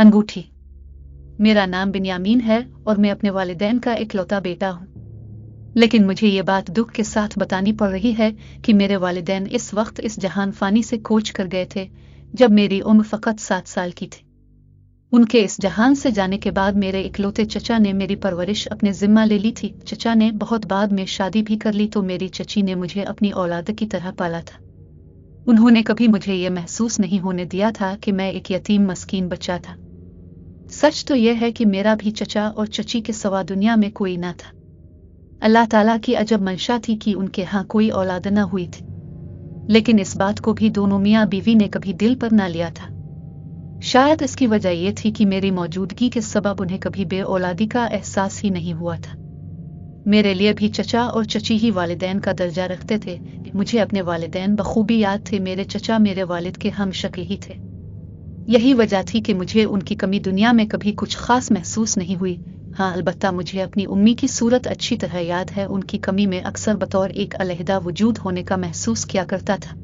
अंगूठी। मेरा नाम बिन्यामीन है और मैं अपने वालिदैन का इकलौता बेटा हूँ। लेकिन मुझे ये बात दुख के साथ बतानी पड़ रही है कि मेरे वालिदैन इस वक्त इस जहान फानी से कोच कर गए थे जब मेरी उम्र फ़कत 7 साल की थी। उनके इस जहान से जाने के बाद मेरे इकलौते चचा ने मेरी परवरिश अपने जिम्मा ले ली थी। चचा ने बहुत बाद में शादी भी कर ली तो मेरी चची ने मुझे अपनी औलाद की तरह पाला था। उन्होंने कभी मुझे ये महसूस नहीं होने दिया था कि मैं एक यतीम मस्कीन बच्चा था। सच तो यह है कि मेरा भी चचा और चची के सिवा दुनिया में कोई ना था। अल्लाह ताला की अजब मंशा थी कि उनके यहाँ कोई औलाद न हुई थी, लेकिन इस बात को भी दोनों मियाँ बीवी ने कभी दिल पर ना लिया था। शायद इसकी वजह यह थी कि मेरी मौजूदगी के सबब उन्हें कभी बे औलादी का एहसास ही नहीं हुआ था। मेरे लिए भी चचा और चची ही वालिदैन का दर्जा रखते थे। मुझे अपने वालिदैन बखूबी याद थे। मेरे चचा मेरे वालिद के हम शक्ल ही थे। यही वजह थी कि मुझे उनकी कमी दुनिया में कभी कुछ खास महसूस नहीं हुई। हाँ, अलबत्ता मुझे अपनी उम्मी की सूरत अच्छी तरह याद है। उनकी कमी में अक्सर बतौर एक अलहदा वजूद होने का महसूस किया करता था।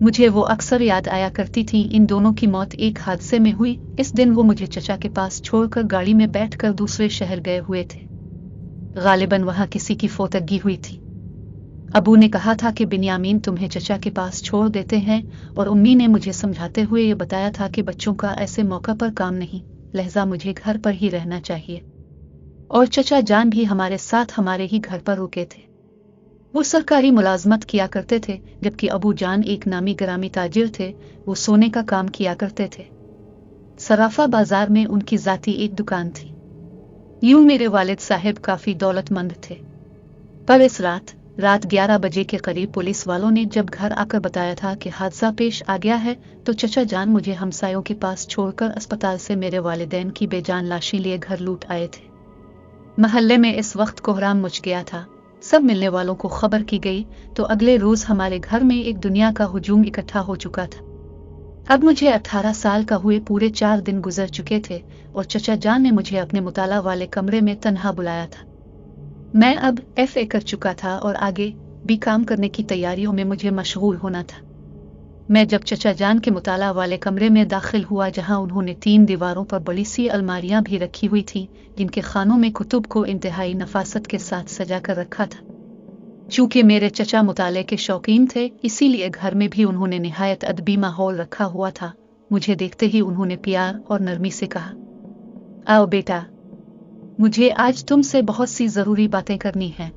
मुझे वो अक्सर याद आया करती थी। इन दोनों की मौत एक हादसे में हुई। इस दिन वो मुझे चचा के पास छोड़कर गाड़ी में बैठकर दूसरे शहर गए हुए थे। गालिबन वहाँ किसी की फोतगी हुई थी। अबू ने कहा था कि बिन्यामीन तुम्हें चचा के पास छोड़ देते हैं, और उम्मी ने मुझे समझाते हुए ये बताया था कि बच्चों का ऐसे मौका पर काम नहीं, लिहाजा मुझे घर पर ही रहना चाहिए। और चचा जान भी हमारे साथ हमारे ही घर पर रुके थे। वो सरकारी मुलाजमत किया करते थे, जबकि अबू जान एक नामी ग्रामी ताजिर थे। वो सोने का काम किया करते थे। सराफा बाजार में उनकी जाती एक दुकान थी। यूं मेरे वालिद साहब काफी दौलतमंद थे। पर इस रात 11 बजे के करीब पुलिस वालों ने जब घर आकर बताया था कि हादसा पेश आ गया है, तो चचा जान मुझे हमसायों के पास छोड़कर अस्पताल से मेरे वालिदैन की बेजान लाशें लिए घर लौट आए थे। महल्ले में इस वक्त कोहराम मच गया था। सब मिलने वालों को खबर की गई तो अगले रोज हमारे घर में एक दुनिया का हुजूम इकट्ठा हो चुका था। अब मुझे 18 साल का हुए पूरे 4 दिन गुजर चुके थे और चचा जान ने मुझे अपने मुताला वाले कमरे में तन्हा बुलाया था। मैं अब FA कर चुका था और आगे भी काम करने की तैयारियों में मुझे मशगूल होना था। मैं जब चचा जान के मुताला वाले कमरे में दाखिल हुआ, जहां उन्होंने 3 दीवारों पर बड़ी सी अलमारियां भी रखी हुई थी, जिनके खानों में कुतुब को इंतहाई नफासत के साथ सजा कर रखा था। चूंकि मेरे चचा मुताले के शौकीन थे, इसीलिए घर में भी उन्होंने निहायत अदबी माहौल रखा हुआ था। मुझे देखते ही उन्होंने प्यार और नरमी से कहा, आओ बेटा, मुझे आज तुमसे बहुत सी जरूरी बातें करनी हैं।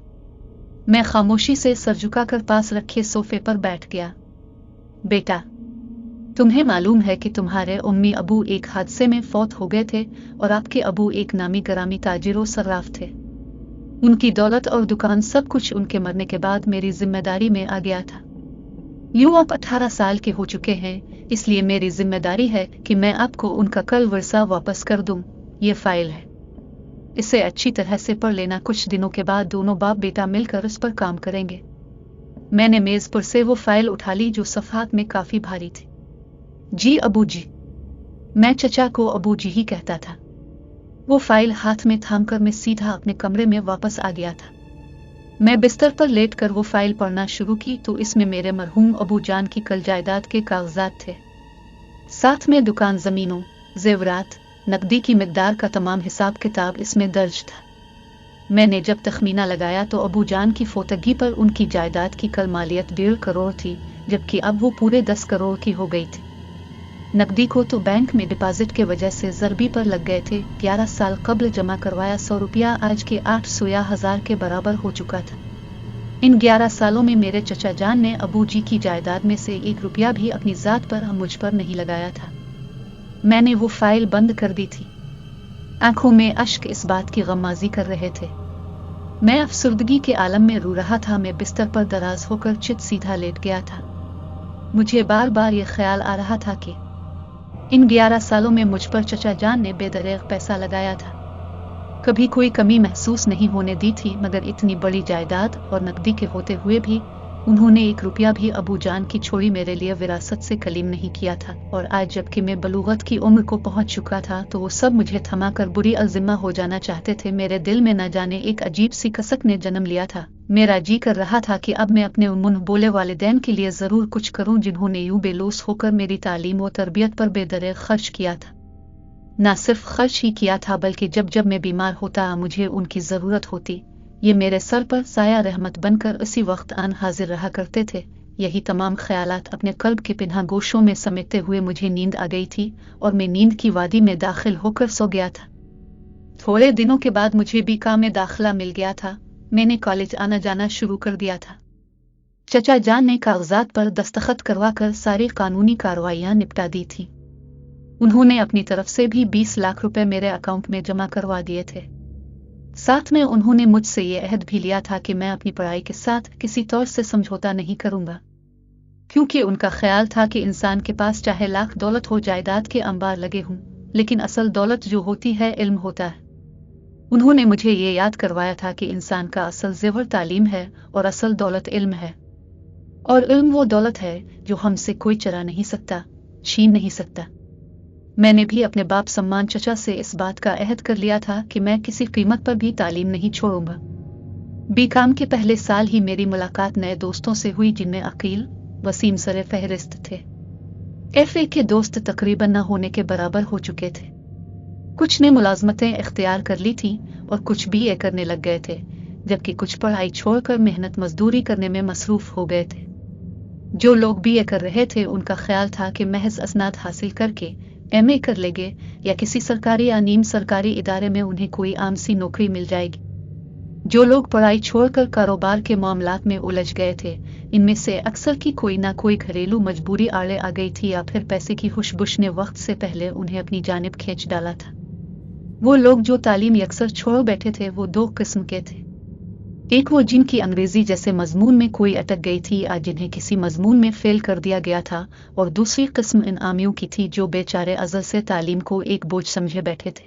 मैं खामोशी से सर झुकाकर पास रखे सोफे पर बैठ गया। बेटा, तुम्हें मालूम है कि तुम्हारे उम्मी अबू एक हादसे में फौत हो गए थे और आपके अबू एक नामी ग्रामी ताजिर और सर्राफ थे। उनकी दौलत और दुकान सब कुछ उनके मरने के बाद मेरी जिम्मेदारी में आ गया था। यूं आप 18 साल के हो चुके हैं, इसलिए मेरी जिम्मेदारी है कि मैं आपको उनका कल वर्सा वापस कर दूं। ये फाइल है, इसे अच्छी तरह से पढ़ लेना। कुछ दिनों के बाद दोनों बाप बेटा मिलकर उस पर काम करेंगे। मैंने मेज पर से वो फाइल उठा ली जो सफ़हात में काफी भारी थी। जी अबू जी। मैं चचा को अबू जी ही कहता था। वो फाइल हाथ में थामकर मैं सीधा अपने कमरे में वापस आ गया था। मैं बिस्तर पर लेटकर वो फाइल पढ़ना शुरू की तो इसमें मेरे मरहूम अबू जान की कल जायदाद के कागजात थे। साथ में दुकान, जमीनों, जेवरात, नकदी की मिकदार का तमाम हिसाब किताब इसमें दर्ज था। मैंने जब तखमीना लगाया तो अबू जान की फोतगी पर उनकी जायदाद की कल मालियत 1.5 करोड़ थी, जबकि अब वो पूरे 10 करोड़ की हो गई थी। नकदी को तो बैंक में डिपॉजिट के वजह से ज़रबी पर लग गए थे। 11 साल कबल जमा करवाया 100 रुपया आज के 800 या 1000 के बराबर हो चुका था। इन 11 सालों में मेरे चचा जान ने अबू जी की जायदाद में से 1 रुपया भी अपनी ज़ात पर मुझ पर नहीं लगाया था। मैंने वो फाइल बंद कर दी थी। आंखों में अश्क इस बात की गम्माज़ी कर रहे थे। मैं अफसुर्दगी के आलम में रो रहा था। मैं बिस्तर पर दराज होकर चित सीधा लेट गया था। मुझे बार बार ये ख्याल आ रहा था कि इन 11 सालों में मुझ पर चचा जान ने बेदरेग पैसा लगाया था। कभी कोई कमी महसूस नहीं होने दी थी, मगर इतनी बड़ी जायदाद और नकदी के होते हुए भी उन्होंने 1 रुपया भी अबू जान की छोड़ी मेरे लिए विरासत से कलीम नहीं किया था। और आज जबकि मैं बलूगत की उम्र को पहुंच चुका था, तो वो सब मुझे थमा कर बुरी अलजिमा हो जाना चाहते थे। मेरे दिल में न जाने एक अजीब सी कसक ने जन्म लिया था। मेरा जी कर रहा था कि अब मैं अपने मुंह बोले वालिदैन के लिए जरूर कुछ करूं, जिन्होंने यूं बेलूस होकर मेरी तालीम व तरबियत पर बेदरेग खर्च किया था। ना सिर्फ खर्च ही किया था बल्कि जब जब मैं बीमार होता मुझे उनकी ज़रूरत होती, ये मेरे सर पर साया रहमत बनकर उसी वक्त आन हाजिर रहा करते थे। यही तमाम ख्यालात अपने कल्ब के पिन्हा गोशों में समेटते हुए मुझे नींद आ गई थी और मैं नींद की वादी में दाखिल होकर सो गया था। थोड़े दिनों के बाद मुझे बीकॉम में दाखिला मिल गया था। मैंने कॉलेज आना जाना शुरू कर दिया था। चचा जान ने कागजात पर दस्तखत करवाकर सारी कानूनी कार्रवाइयां निपटा दी थी। उन्होंने अपनी तरफ से भी 20 लाख रुपए मेरे अकाउंट में जमा करवा दिए थे। साथ में उन्होंने मुझसे ये अहद भी लिया था कि मैं अपनी पढ़ाई के साथ किसी तौर से समझौता नहीं करूंगा, क्योंकि उनका ख्याल था कि इंसान के पास चाहे लाख दौलत हो, जायदाद के अंबार लगे हों, लेकिन असल दौलत जो होती है इल्म होता है। उन्होंने मुझे ये याद करवाया था कि इंसान का असल ज़ेवर तालीम है और असल दौलत इल्म है, और इल्म वो दौलत है जो हमसे कोई चरा नहीं सकता, छीन नहीं सकता। मैंने भी अपने बाप सम्मान चचा से इस बात का अहद कर लिया था कि मैं किसी कीमत पर भी तालीम नहीं छोड़ूंगा। बीकॉम के पहले साल ही मेरी मुलाकात नए दोस्तों से हुई, जिनमें अकील, वसीम सरे फहरिस्त थे। एफए के दोस्त तकरीबन न होने के बराबर हो चुके थे। कुछ ने मुलाजमतें इख्तियार कर ली थी और कुछ बीए करने लग गए थे, जबकि कुछ पढ़ाई छोड़कर मेहनत मजदूरी करने में मसरूफ हो गए थे। जो लोग बीए कर रहे थे उनका ख्याल था कि महज असनाद हासिल करके एमए कर लेंगे या किसी सरकारी या नीम सरकारी इदारे में उन्हें कोई आम सी नौकरी मिल जाएगी। जो लोग पढ़ाई छोड़कर कारोबार के मामलात में उलझ गए थे, इनमें से अक्सर की कोई ना कोई घरेलू मजबूरी आड़े आ गई थी या फिर पैसे की खुशबुश ने वक्त से पहले उन्हें अपनी जानिब खींच डाला था। वो लोग जो तालीम यकसर छोड़ बैठे थे वो दो किस्म के थे। एक वो जिनकी अंग्रेजी जैसे मजमून में कोई अटक गई थी या जिन्हें किसी मजमून में फेल कर दिया गया था, और दूसरी किस्म इन आमियों की थी जो बेचारे अज़ल से तालीम को एक बोझ समझे बैठे थे।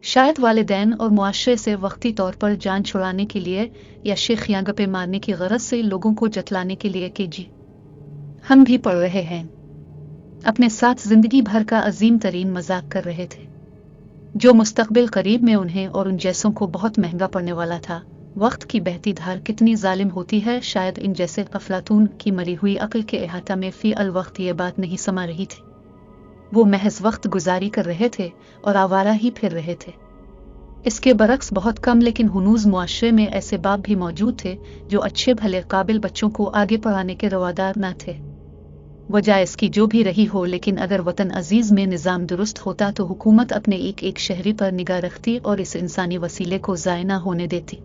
शायद वालिदैन और मुआशरे से वक्ती तौर पर जान छुड़ाने के लिए या शेख या गप्पे मारने की गरज से लोगों को जतलाने के लिए कि जी हम भी पढ़ रहे हैं, अपने साथ जिंदगी भर का अजीम तरीन मजाक कर रहे थे, जो मुस्तकबिल करीब में उन्हें और उन जैसों को बहुत महंगा पड़ने वाला था। वक्त की बहती धार कितनी जालिम होती है, शायद इन जैसे अफलातून की मरी हुई अक्ल के अहाता में फी अल वक्त ये बात नहीं समा रही थी। वो महज वक्त गुजारी कर रहे थे और आवारा ही फिर रहे थे। इसके बरक्स बहुत कम लेकिन हुनूज मुआशरे में ऐसे बाप भी मौजूद थे जो अच्छे भले काबिल बच्चों को आगे पढ़ाने के रवादार न थे। वजह इसकी जो भी रही हो, लेकिन अगर वतन अजीज में निज़ाम दुरुस्त होता तो हुकूमत अपने एक एक शहरी पर निगाह रखती और इस इंसानी वसीले को ज़ाय न होने देती।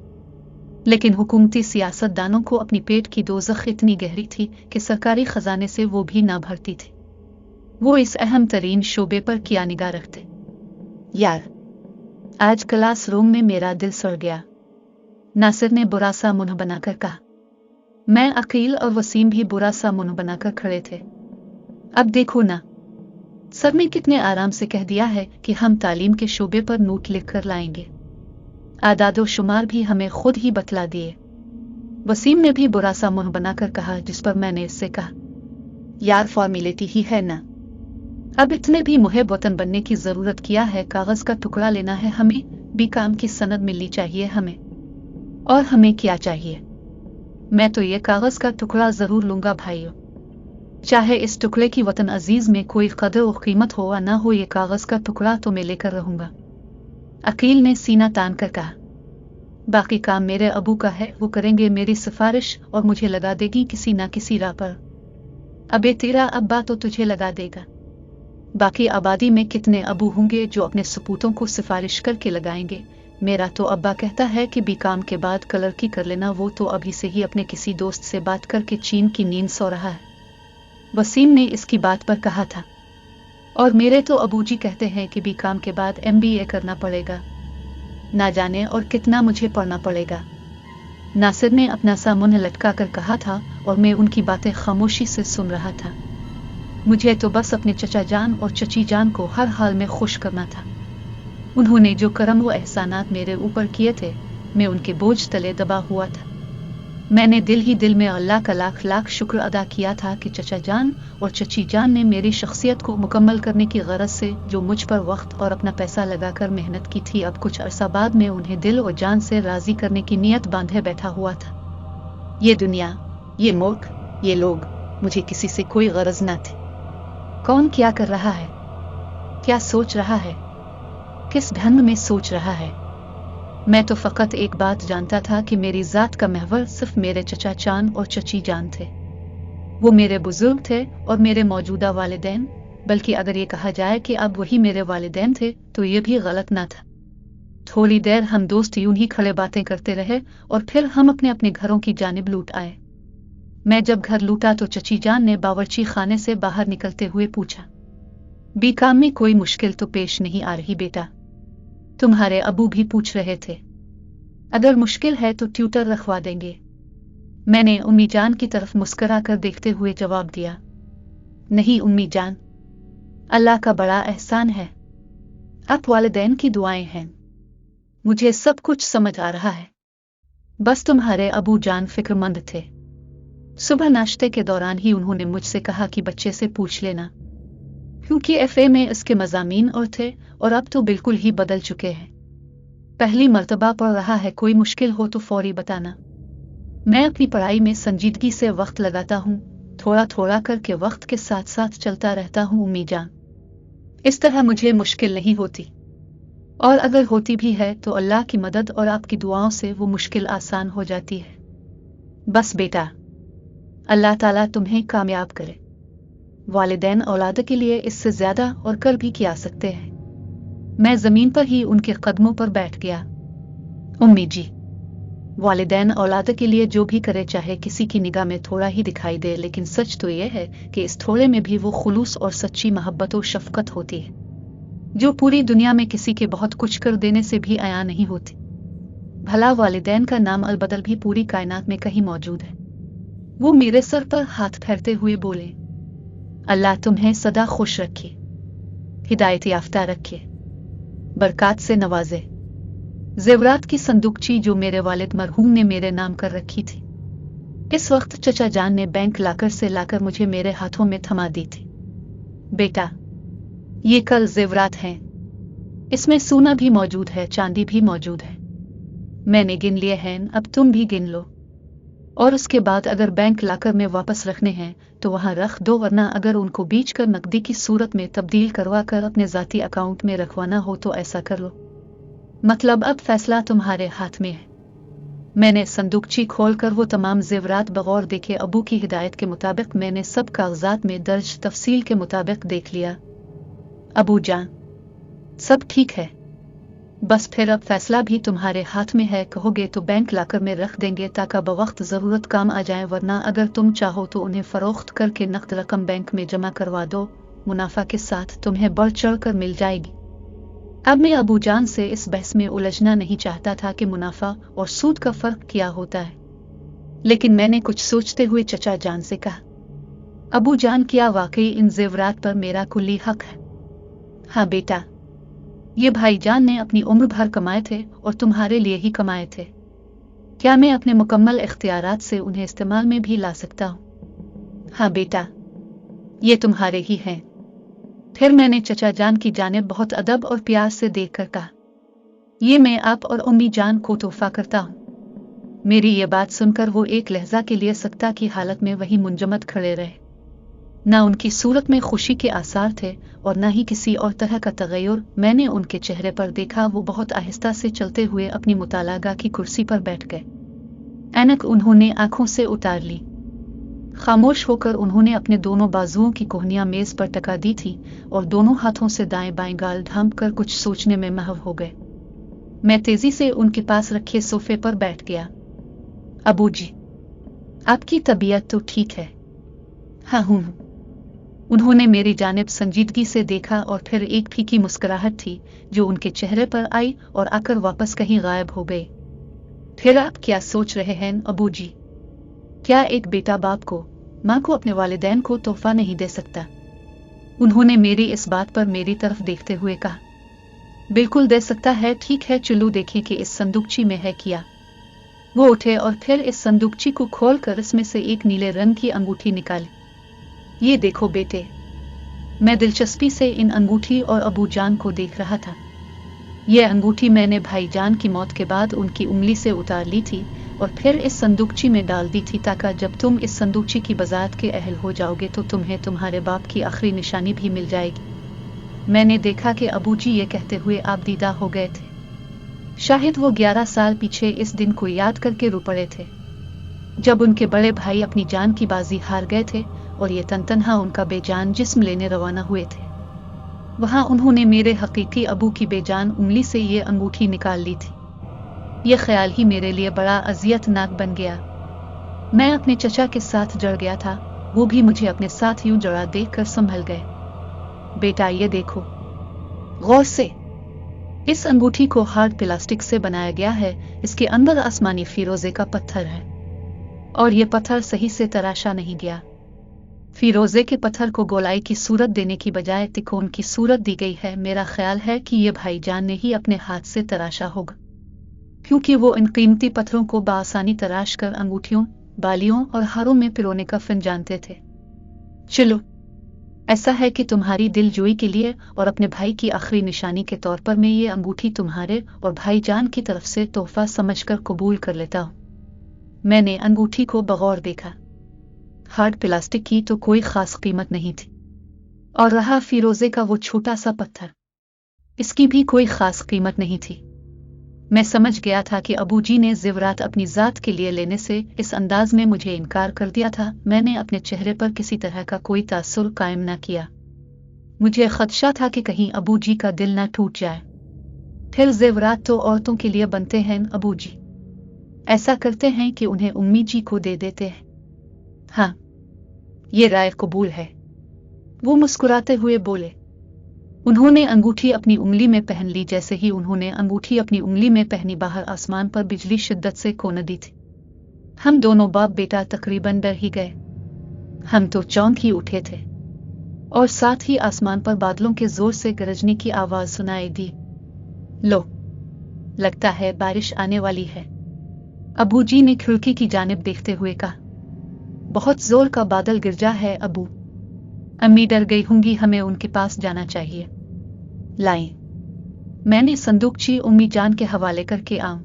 लेकिन हुकूमती सियासतदानों को अपनी पेट की दोज़ख इतनी गहरी थी कि सरकारी खजाने से वो भी ना भरती थी। वो इस अहम तरीन शोबे पर क्या निगाह रखते। यार, आज क्लास रूम में मेरा दिल सड़ गया, नासिर ने बुरा सा मुंह बनाकर कहा। मैं, अकील और वसीम भी बुरा सा मुंह बनाकर खड़े थे। अब देखो ना, सर ने कितने आराम से कह दिया है कि हम तालीम के शोबे पर नोट लिख कर लाएंगे, आदादो शुमार भी हमें खुद ही बतला दिए। वसीम ने भी बुरा सा मुंह बनाकर कहा, जिस पर मैंने इससे कहा, यार फॉर्मेलिटी ही है ना, अब इतने भी मुहिब वतन बनने की जरूरत क्या है। कागज का टुकड़ा लेना है हमें, बीकॉम की सनद मिलनी चाहिए हमें, और हमें क्या चाहिए। मैं तो ये कागज का टुकड़ा जरूर लूंगा भाइयों, चाहे इस टुकड़े की वतन अजीज में कोई कदर और कीमत हो या ना हो, ये कागज का टुकड़ा तो मैं लेकर रहूंगा। अकील ने सीना तान कर कहा, बाकी काम मेरे अबू का है, वो करेंगे मेरी सिफारिश और मुझे लगा देगी किसी ना किसी राह पर। अबे तेरा अब्बा तो तुझे लगा देगा, बाकी आबादी में कितने अबू होंगे जो अपने सपूतों को सिफारिश करके लगाएंगे। मेरा तो अब्बा कहता है कि बीकॉम के बाद क्लर्की कर लेना, वो तो अभी से ही अपने किसी दोस्त से बात करके चीन की नींद सो रहा है। वसीम ने इसकी बात पर कहा था, और मेरे तो अबूजी कहते हैं कि बीकॉम के बाद MBA करना पड़ेगा, ना जाने और कितना मुझे पढ़ना पड़ेगा। नासिर ने अपना सा मुंह लटका कर कहा था और मैं उनकी बातें खामोशी से सुन रहा था। मुझे तो बस अपने चचा जान और चची जान को हर हाल में खुश करना था। उन्होंने जो करम व एहसानात मेरे ऊपर किए थे, मैं उनके बोझ तले दबा हुआ था। मैंने दिल ही दिल में अल्लाह का लाख लाख शुक्र अदा किया था कि चचा जान और चची जान ने मेरी शख्सियत को मुकम्मल करने की गरज से जो मुझ पर वक्त और अपना पैसा लगाकर मेहनत की थी, अब कुछ अरसा बाद में उन्हें दिल और जान से राजी करने की नीयत बांधे बैठा हुआ था। ये दुनिया, ये मुल्क, ये लोग, मुझे किसी से कोई गरज न थी। कौन क्या कर रहा है, क्या सोच रहा है? किस ढंग में सोच रहा है? मैं तो फकत एक बात जानता था कि मेरी जात का महवर सिर्फ मेरे चचा चान और चची जान थे। वो मेरे बुजुर्ग थे और मेरे मौजूदा वालिदैन, बल्कि अगर ये कहा जाए कि अब वही मेरे वालिदैन थे तो ये भी गलत ना था। थोड़ी देर हम दोस्त यूं ही खड़े बातें करते रहे और फिर हम अपने अपने घरों की जानिब लौट आए। मैं जब घर लौटा तो चची जान ने बावर्ची खाने से बाहर निकलते हुए पूछा, बी काम में कोई मुश्किल तो पेश नहीं आ रही बेटा? तुम्हारे अबू भी पूछ रहे थे। अगर मुश्किल है तो ट्यूटर रखवा देंगे। मैंने उम्मी जान की तरफ मुस्कुरा कर देखते हुए जवाब दिया, नहीं उम्मी जान, अल्लाह का बड़ा एहसान है। आप वालिदैन की दुआएं हैं। मुझे सब कुछ समझ आ रहा है। बस तुम्हारे अबू जान फिक्रमंद थे। सुबह नाश्ते के दौरान ही उन्होंने मुझसे कहा कि बच्चे से पूछ लेना, क्योंकि एफए में इसके मज़ामीन और थे और अब तो बिल्कुल ही बदल चुके हैं। पहली मर्तबा पढ़ रहा है, कोई मुश्किल हो तो फौरी बताना। मैं अपनी पढ़ाई में संजीदगी से वक्त लगाता हूँ, थोड़ा थोड़ा करके वक्त के साथ साथ चलता रहता हूँ उम्मी जान। इस तरह मुझे मुश्किल नहीं होती, और अगर होती भी है तो अल्लाह की मदद और आपकी दुआओं से वो मुश्किल आसान हो जाती है। बस बेटा, अल्लाह ताला तुम्हें कामयाब करे। वालिदैन औलाद के लिए इससे ज्यादा और कर भी क्या सकते हैं। मैं जमीन पर ही उनके कदमों पर बैठ गया। उम्मी जी, वालिदैन औलाद के लिए जो भी करे, चाहे किसी की निगाह में थोड़ा ही दिखाई दे, लेकिन सच तो यह है कि इस थोड़े में भी वो खुलूस और सच्ची मोहब्बत और शफकत होती है, जो पूरी दुनिया में किसी के बहुत कुछ कर देने से भी आया नहीं होती। भला वालिदैन का नाम अलबदल भी पूरी कायनात में कहीं मौजूद है। वो मेरे सर पर हाथ फेरते हुए बोले, अल्लाह तुम्हें सदा खुश रखे, हिदायत याफ्ता रखे, बरकत से नवाजे। जेवरात की संदूकची जो मेरे वालिद मरहूम ने मेरे नाम कर रखी थी, इस वक्त चचा जान ने बैंक लाकर से लाकर मुझे मेरे हाथों में थमा दी थी। बेटा, ये कल जेवरात हैं। इसमें सोना भी मौजूद है, चांदी भी मौजूद है। मैंने गिन लिए हैं, अब तुम भी गिन लो। और उसके बाद अगर बैंक लाकर में वापस रखने हैं तो वहां रख दो, वरना अगर उनको बेच कर नकदी की सूरत में तब्दील करवा कर अपने जाती अकाउंट में रखवाना हो तो ऐसा कर लो। मतलब अब फैसला तुम्हारे हाथ में है। मैंने संदूकची खोलकर वो तमाम जेवरात बगौर देखे अबू की हिदायत के मुताबिक मैंने सब कागजात में दर्ज तफसील के मुताबिक देख लिया। अबू जान, सब ठीक है। बस फिर अब फैसला भी तुम्हारे हाथ में है। कहोगे तो बैंक लाकर में रख देंगे ताकि बवक्त जरूरत काम आ जाए, वरना अगर तुम चाहो तो उन्हें फरोख्त करके नकद रकम बैंक में जमा करवा दो, मुनाफा के साथ तुम्हें बढ़ चढ़ कर मिल जाएगी। अब मैं अबू जान से इस बहस में उलझना नहीं चाहता था कि मुनाफा और सूद का फर्क क्या होता है, लेकिन मैंने कुछ सोचते हुए चचा जान से कहा, अबू जान, क्या वाकई इन जेवरात पर मेरा कुल्ली हक है? हाँ बेटा, ये भाईजान ने अपनी उम्र भर कमाए थे और तुम्हारे लिए ही कमाए थे। क्या मैं अपने मुकम्मल इख्तियारात से उन्हें इस्तेमाल में भी ला सकता हूँ? हाँ बेटा, ये तुम्हारे ही हैं। फिर मैंने चचा जान की जानिब बहुत अदब और प्यार से देखकर कहा, ये मैं आप और उम्मी जान को तोहफा करता हूँ। मेरी ये बात सुनकर वो एक लहजा के लिए सकता की हालत में वही मुंजमद खड़े रहे। न उनकी सूरत में खुशी के आसार थे और न ही किसी और तरह का तगय्युर मैंने उनके चेहरे पर देखा। वो बहुत आहिस्ता से चलते हुए अपनी मुतालागा की कुर्सी पर बैठ गए। ऐनक उन्होंने आंखों से उतार ली। खामोश होकर उन्होंने अपने दोनों बाजुओं की कोहनियां मेज पर टका दी थी और दोनों हाथों से दाएं बाएं गाल ढांप कर कुछ सोचने में महव हो गए। मैं तेजी से उनके पास रखे सोफे पर बैठ गया। अबू जी, आपकी तबीयत तो ठीक है? हाँ हूँ। उन्होंने मेरी जानिब संजीदगी से देखा और फिर एक फीकी मुस्कुराहट थी जो उनके चेहरे पर आई और आकर वापस कहीं गायब हो गई। फिर आप क्या सोच रहे हैं अबू जी? क्या एक बेटा बाप को, माँ को अपने वालिदैन को तोहफा नहीं दे सकता? उन्होंने मेरी इस बात पर मेरी तरफ देखते हुए कहा, बिल्कुल दे सकता है। ठीक है, चलो देखें कि इस संदूकची में है क्या। वो उठे और फिर इस संदूकची को खोलकर इसमें से एक नीले रंग की अंगूठी निकाली। ये देखो बेटे। मैं दिलचस्पी से इन अंगूठी और अबू जान को देख रहा था। यह अंगूठी मैंने भाईजान की मौत के बाद उनकी उंगली से उतार ली थी और फिर इस संदूकची में डाल दी थी ताकि जब तुम इस संदूकची की बजात के अहल हो जाओगे तो तुम्हें तुम्हारे बाप की आखिरी निशानी भी मिल जाएगी। मैंने देखा कि अबूजी ये कहते हुए आबदीदा हो गए थे। शायद वो 11 साल पीछे इस दिन को याद करके रो पड़े थे, जब उनके बड़े भाई अपनी जान की बाजी हार गए थे और ये तनतन्हा उनका बेजान जिस्म लेने रवाना हुए थे। वहां उन्होंने मेरे हकीकी अबू की बेजान उंगली से ये अंगूठी निकाल ली थी। ये ख्याल ही मेरे लिए बड़ा अजियतनाक बन गया। मैं अपने चचा के साथ जड़ गया था, वो भी मुझे अपने साथ यूं जड़ा देखकर संभल गए। बेटा ये देखो गौर से, इस अंगूठी को हार्ड प्लास्टिक से बनाया गया है। इसके अंदर आसमानी फिरोजे का पत्थर है और ये पत्थर सही से तराशा नहीं गया। फिरोजे के पत्थर को गोलाई की सूरत देने की बजाय तिकोन की सूरत दी गई है। मेरा ख्याल है कि ये भाईजान ने ही अपने हाथ से तराशा होगा, क्योंकि वो इन कीमती पत्थरों को बआसानी तराश कर अंगूठियों, बालियों और हारों में पिरोने का फन जानते थे। चलो, ऐसा है कि तुम्हारी दिलजोई के लिए और अपने भाई की आखिरी निशानी के तौर पर मैं ये अंगूठी तुम्हारे और भाईजान की तरफ से तोहफा समझकर कबूल कर लेता हूँ। मैंने अंगूठी को बगौर देखा। हार्ड प्लास्टिक की तो कोई खास कीमत नहीं थी, और रहा फिरोजे का वो छोटा सा पत्थर, इसकी भी कोई खास कीमत नहीं थी। मैं समझ गया था कि अबूजी ने ज़ेवरात अपनी ज़ात के लिए लेने से इस अंदाज में मुझे इनकार कर दिया था। मैंने अपने चेहरे पर किसी तरह का कोई तासुर कायम न किया। मुझे खदशा था कि कहीं अबूजी का दिल न टूट जाए। फिर ज़ेवरात तो औरतों के लिए बनते हैं, अबूजी ऐसा करते हैं कि उन्हें उम्मी जी को दे देते हैं। हाँ, ये राय कबूल है, वो मुस्कुराते हुए बोले। उन्होंने अंगूठी अपनी उंगली में पहन ली। जैसे ही उन्होंने अंगूठी अपनी उंगली में पहनी, बाहर आसमान पर बिजली शिद्दत से कौंधी थी। हम दोनों बाप बेटा तकरीबन डर ही गए। हम तो चौंक ही उठे थे, और साथ ही आसमान पर बादलों के जोर से गरजने की आवाज सुनाई दी। लो, लगता है बारिश आने वाली है, अबूजी ने खिड़की की जानिब देखते हुए कहा। बहुत जोर का बादल गिरजा है अबू, अम्मी डर गई होंगी, हमें उनके पास जाना चाहिए। लाएं, मैंने संदूकची उम्मी जान के हवाले करके आऊं।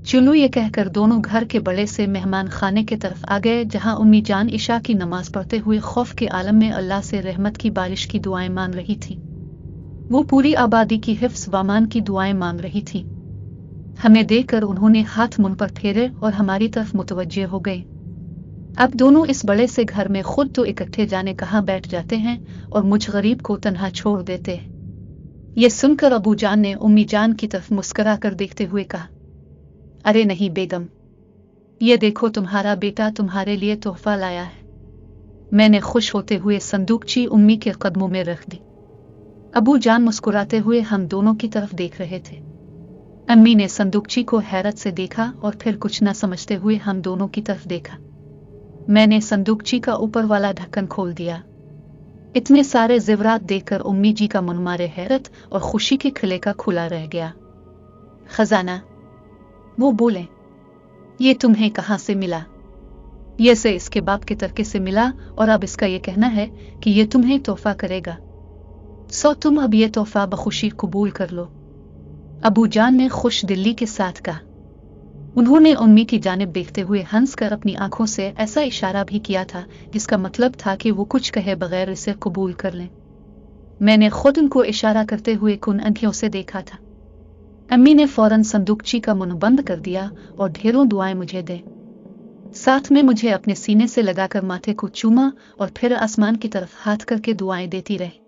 चलो, ये कहकर दोनों घर के बड़े से मेहमान खाने के तरफ आ गए, जहां उम्मी जान इशा की नमाज पढ़ते हुए खौफ के आलम में अल्लाह से रहमत की बारिश की दुआएं मांग रही थी। वो पूरी आबादी की हिफ्ज़ व अमान की दुआएं मांग रही थी। हमें देखकर उन्होंने हाथ मुंह पर फेरे और हमारी तरफ मुतवज्जे हो गए। अब दोनों इस बड़े से घर में खुद तो इकट्ठे जाने कहाँ बैठ जाते हैं और मुझ गरीब को तन्हा छोड़ देते हैं। ये सुनकर अबू जान ने उम्मी जान की तरफ मुस्कुरा कर देखते हुए कहा, अरे नहीं बेगम, ये देखो तुम्हारा बेटा तुम्हारे लिए तोहफा लाया है। मैंने खुश होते हुए संदूकची उम्मी के कदमों में रख दी। अबू जान मुस्कुराते हुए हम दोनों की तरफ देख रहे थे। अम्मी ने संदूकची को हैरत से देखा और फिर कुछ न समझते हुए हम दोनों की तरफ देखा। मैंने संदूकची का ऊपर वाला ढक्कन खोल दिया। इतने सारे ज़ेवरात देखकर उम्मी जी का मन मारे हैरत और खुशी के खिले का खुला रह गया। खजाना, वो बोले, ये तुम्हें कहाँ से मिला? ये से इसके बाप के तरके से मिला, और अब इसका ये कहना है कि ये तुम्हें तोहफा करेगा। सो तुम अब ये तोहफा बखुशी कबूल कर लो, अबू जान ने खुश दिली के साथ कहा। उन्होंने उम्मी की जानिब देखते हुए हंसकर अपनी आंखों से ऐसा इशारा भी किया था जिसका मतलब था कि वो कुछ कहे बगैर इसे कबूल कर लें। मैंने खुद उनको इशारा करते हुए कुन आंखों से देखा था। अम्मी ने फौरन संदूकची का मुंह बंद कर दिया और ढेरों दुआएं मुझे दे। साथ में मुझे अपने सीने से लगाकर माथे को चूमा और फिर आसमान की तरफ हाथ करके दुआएं देती रही।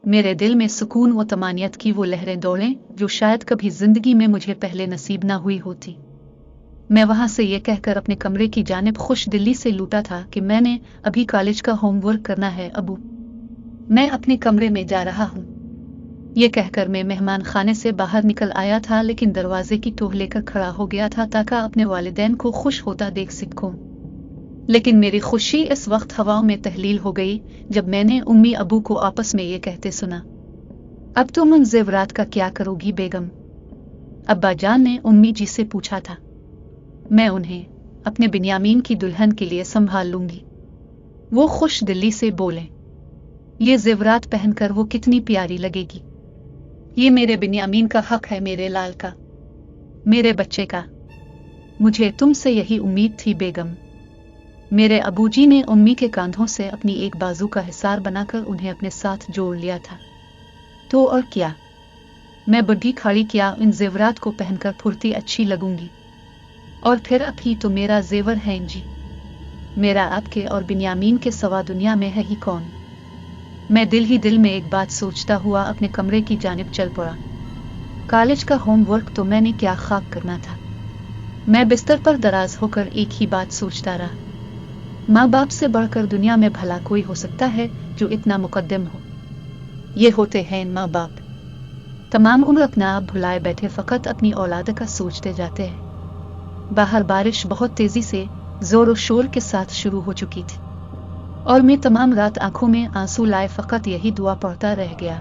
मेरे दिल में सुकून व तमानियत की वो लहरें दौड़ें जो शायद कभी जिंदगी में मुझे पहले नसीब ना हुई होती। मैं वहां से ये कहकर अपने कमरे की जानिब खुश दिल्ली से लूटा था कि मैंने अभी कॉलेज का होमवर्क करना है अबू, मैं अपने कमरे में जा रहा हूँ। ये कहकर मैं मेहमान खाने से बाहर निकल आया था, लेकिन दरवाजे की टोह लेकर खड़ा हो गया था ताकि अपने वालिदैन को खुश होता देख सकूं। लेकिन मेरी खुशी इस वक्त हवाओं में तहलील हो गई जब मैंने उम्मी अबू को आपस में ये कहते सुना, अब तुम उन ज़ेवरात का क्या करोगी बेगम? अब्बा जान ने उम्मी जी से पूछा था। मैं उन्हें अपने बिन्यामीन की दुल्हन के लिए संभाल लूंगी, वो खुश दिली से बोले। ये ज़ेवरात पहनकर वो कितनी प्यारी लगेगी। ये मेरे बिन्यामीन का हक है, मेरे लाल का, मेरे बच्चे का। मुझे तुमसे यही उम्मीद थी बेगम। मेरे अबूजी ने उम्मी के कांधों से अपनी एक बाजू का हिसार बनाकर उन्हें अपने साथ जोड़ लिया था। तो और क्या, मैं बुढ़ी खड़ी क्या इन जेवरात को पहनकर फुर्ती अच्छी लगूंगी। और फिर अभी तो मेरा जेवर है जी, मेरा आपके और बिन्यामीन के सवा दुनिया में है ही कौन। मैं दिल ही दिल में एक बात सोचता हुआ अपने कमरे की जानिब चल पड़ा। कॉलेज का होमवर्क तो मैंने क्या खाक करना था। मैं बिस्तर पर दराज होकर एक ही बात सोचता रहा, माँ बाप से बढ़कर दुनिया में भला कोई हो सकता है जो इतना मुकद्दम हो। ये होते हैं माँ बाप, तमाम उम्र अपना आप भुलाए बैठे फकत अपनी औलाद का सोचते जाते हैं। बाहर बारिश बहुत तेजी से जोर और शोर के साथ शुरू हो चुकी थी और मैं तमाम रात आंखों में आंसू लाए फकत यही दुआ पढ़ता रह गया,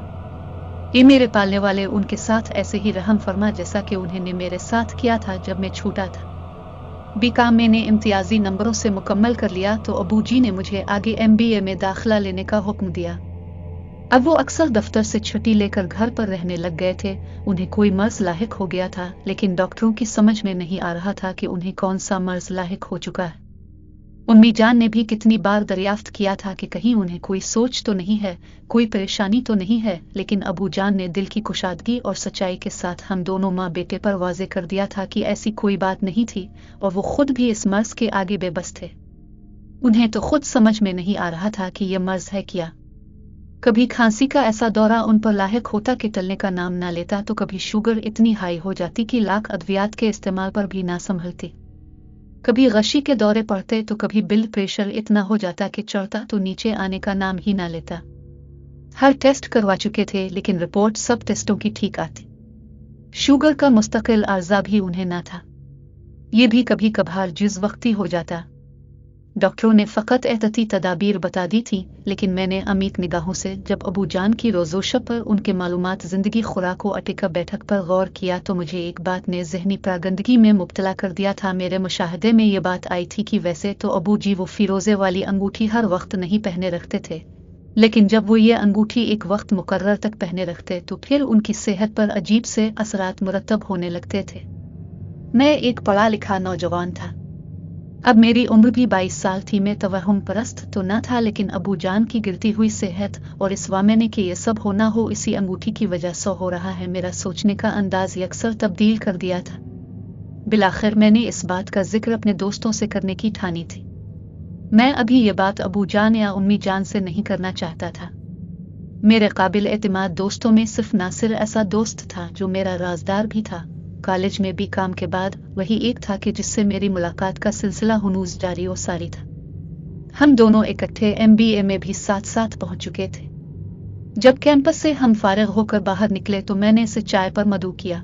ये मेरे पालने वाले उनके साथ ऐसे ही रहम फरमा जैसा कि उन्होंने मेरे साथ किया था जब मैं छोटा था। बीकॉम मैंने इम्तियाजी नंबरों से मुकम्मल कर लिया तो अबू जी ने मुझे आगे MBA में दाखिला लेने का हुक्म दिया। अब वो अक्सर दफ्तर से छुट्टी लेकर घर पर रहने लग गए थे। उन्हें कोई मर्ज लाहिक हो गया था, लेकिन डॉक्टरों की समझ में नहीं आ रहा था कि उन्हें कौन सा मर्ज लाहिक हो चुका है। उम्मी जान ने भी कितनी बार दरियाफ्त किया था कि कहीं उन्हें कोई सोच तो नहीं है, कोई परेशानी तो नहीं है, लेकिन अबू जान ने दिल की कुशादगी और सच्चाई के साथ हम दोनों माँ बेटे पर वाजे कर दिया था कि ऐसी कोई बात नहीं थी और वो खुद भी इस मर्ज के आगे बेबस थे। उन्हें तो खुद समझ में नहीं आ रहा था कि यह मर्ज है क्या। कभी खांसी का ऐसा दौरा उन पर लाहिक होता कि टलने का नाम ना लेता, तो कभी शुगर इतनी हाई हो जाती कि लाख अद्वियात के इस्तेमाल पर भी ना संभलती। कभी गशी के दौरे पड़ते तो कभी ब्लड प्रेशर इतना हो जाता कि चढ़ता तो नीचे आने का नाम ही ना लेता। हर टेस्ट करवा चुके थे लेकिन रिपोर्ट सब टेस्टों की ठीक आती। शुगर का मुस्तकिल आर्जा भी उन्हें ना था, ये भी कभी कभार जिस वक्ती हो जाता। डॉक्टरों ने फ़कत एहतियाती तदाबीर बता दी थी, लेकिन मैंने अमीक निगाहों से जब अबू जान की रोज़ोशब पर उनके मालूमात ज़िंदगी खुराक अटिका बैठक पर गौर किया तो मुझे एक बात ने ज़हनी प्रागंदगी में मुब्तला कर दिया था। मेरे मुशाहदे में ये बात आई थी कि वैसे तो अबू जी वो फ़िरोज़े वाली अंगूठी हर वक्त नहीं पहने रखते थे, लेकिन जब वो ये अंगूठी एक वक्त मुकर्रर तक पहने रखते तो फिर उनकी सेहत पर अजीब से असरात मुरतब होने लगते थे। मैं एक पढ़ा लिखा नौजवान था, अब मेरी उम्र भी 22 साल थी। मैं तवहम परस्त तो न था, लेकिन अबू जान की गिरती हुई सेहत और इस वामे ने कि ये सब हो ना हो इसी अंगूठी की वजह से हो रहा है, मेरा सोचने का अंदाज यकसर तब्दील कर दिया था। बिलाखिर मैंने इस बात का जिक्र अपने दोस्तों से करने की ठानी थी। मैं अभी ये बात अबू जान या उम्मी जान से नहीं करना चाहता था। मेरे काबिल एतमाद दोस्तों में सिर्फ नासिर ऐसा दोस्त था जो मेरा राजदार भी था। कॉलेज में भी काम के बाद वही एक था कि जिससे मेरी मुलाकात का सिलसिला हुनूज जारी और सारी था। हम दोनों इकट्ठे MBA में भी साथ साथ पहुंच चुके थे। जब कैंपस से हम फारिग होकर बाहर निकले तो मैंने इसे चाय पर मदऊ किया।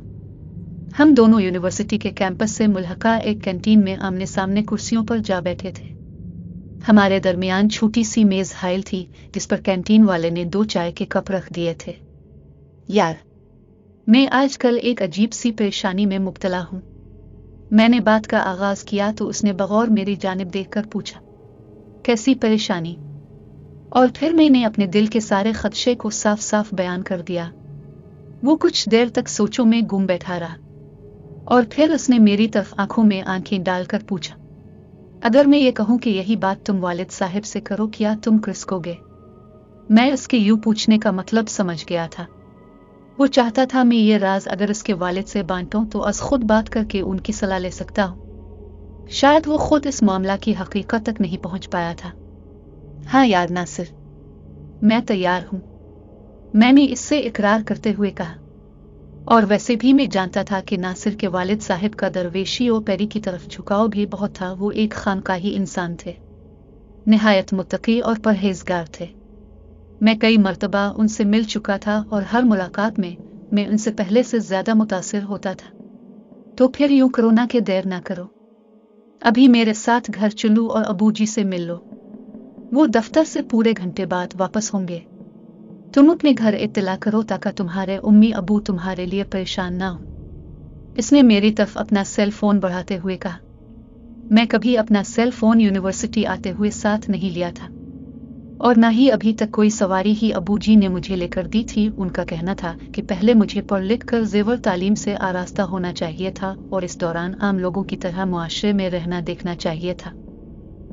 हम दोनों यूनिवर्सिटी के कैंपस से मुल्हका एक कैंटीन में आमने सामने कुर्सियों पर जा बैठे थे। हमारे दरमियान छोटी सी मेज हाइल थी जिस पर कैंटीन वाले ने 2 चाय के कप रख दिए थे। यार, मैं आजकल एक अजीब सी परेशानी में मुब्तला हूँ। मैंने बात का आगाज किया तो उसने बगौर मेरी जानिब देखकर पूछा, कैसी परेशानी? और फिर मैंने अपने दिल के सारे खदशे को साफ साफ बयान कर दिया। वो कुछ देर तक सोचों में गुम बैठा रहा और फिर उसने मेरी तरफ आंखों में आंखें डालकर पूछा, अगर मैं ये कहूँ कि यही बात तुम वालिद साहिब से करो, क्या तुम खिसकोगे? मैं उसके यूं पूछने का मतलब समझ गया था। वो चाहता था मैं ये राज अगर उसके वालिद से बांटूं तो आज खुद बात करके उनकी सलाह ले सकता हूँ। शायद वो खुद इस मामला की हकीकत तक नहीं पहुंच पाया था। हाँ यार नासिर, मैं तैयार हूँ, मैंने इससे इकरार करते हुए कहा। और वैसे भी मैं जानता था कि नासिर के वालिद साहिब का दरवेशी और पैरी की तरफ झुकाव भी बहुत था। वो एक खानकाही इंसान थे, निहायत मुत्तकी और परहेजगार थे। मैं कई मर्तबा उनसे मिल चुका था और हर मुलाकात में मैं उनसे पहले से ज्यादा मुतासिर होता था। तो फिर यूं करो ना कि देर ना करो, अभी मेरे साथ घर चलो और अबू जी से मिल लो। वो दफ्तर से पूरे घंटे बाद वापस होंगे। तुम अपने घर इत्तला करो ताकि तुम्हारे उम्मी अबू तुम्हारे लिए परेशान ना हो। इसने मेरी तरफ अपना सेल फोन बढ़ाते हुए कहा। मैं कभी अपना सेल फोन यूनिवर्सिटी आते हुए साथ नहीं लिया था और ना ही अभी तक कोई सवारी ही अबू जी ने मुझे लेकर दी थी। उनका कहना था कि पहले मुझे पढ़ लिख कर जेवर तालीम से आरास्ता होना चाहिए था और इस दौरान आम लोगों की तरह मुआशरे में रहना देखना चाहिए था।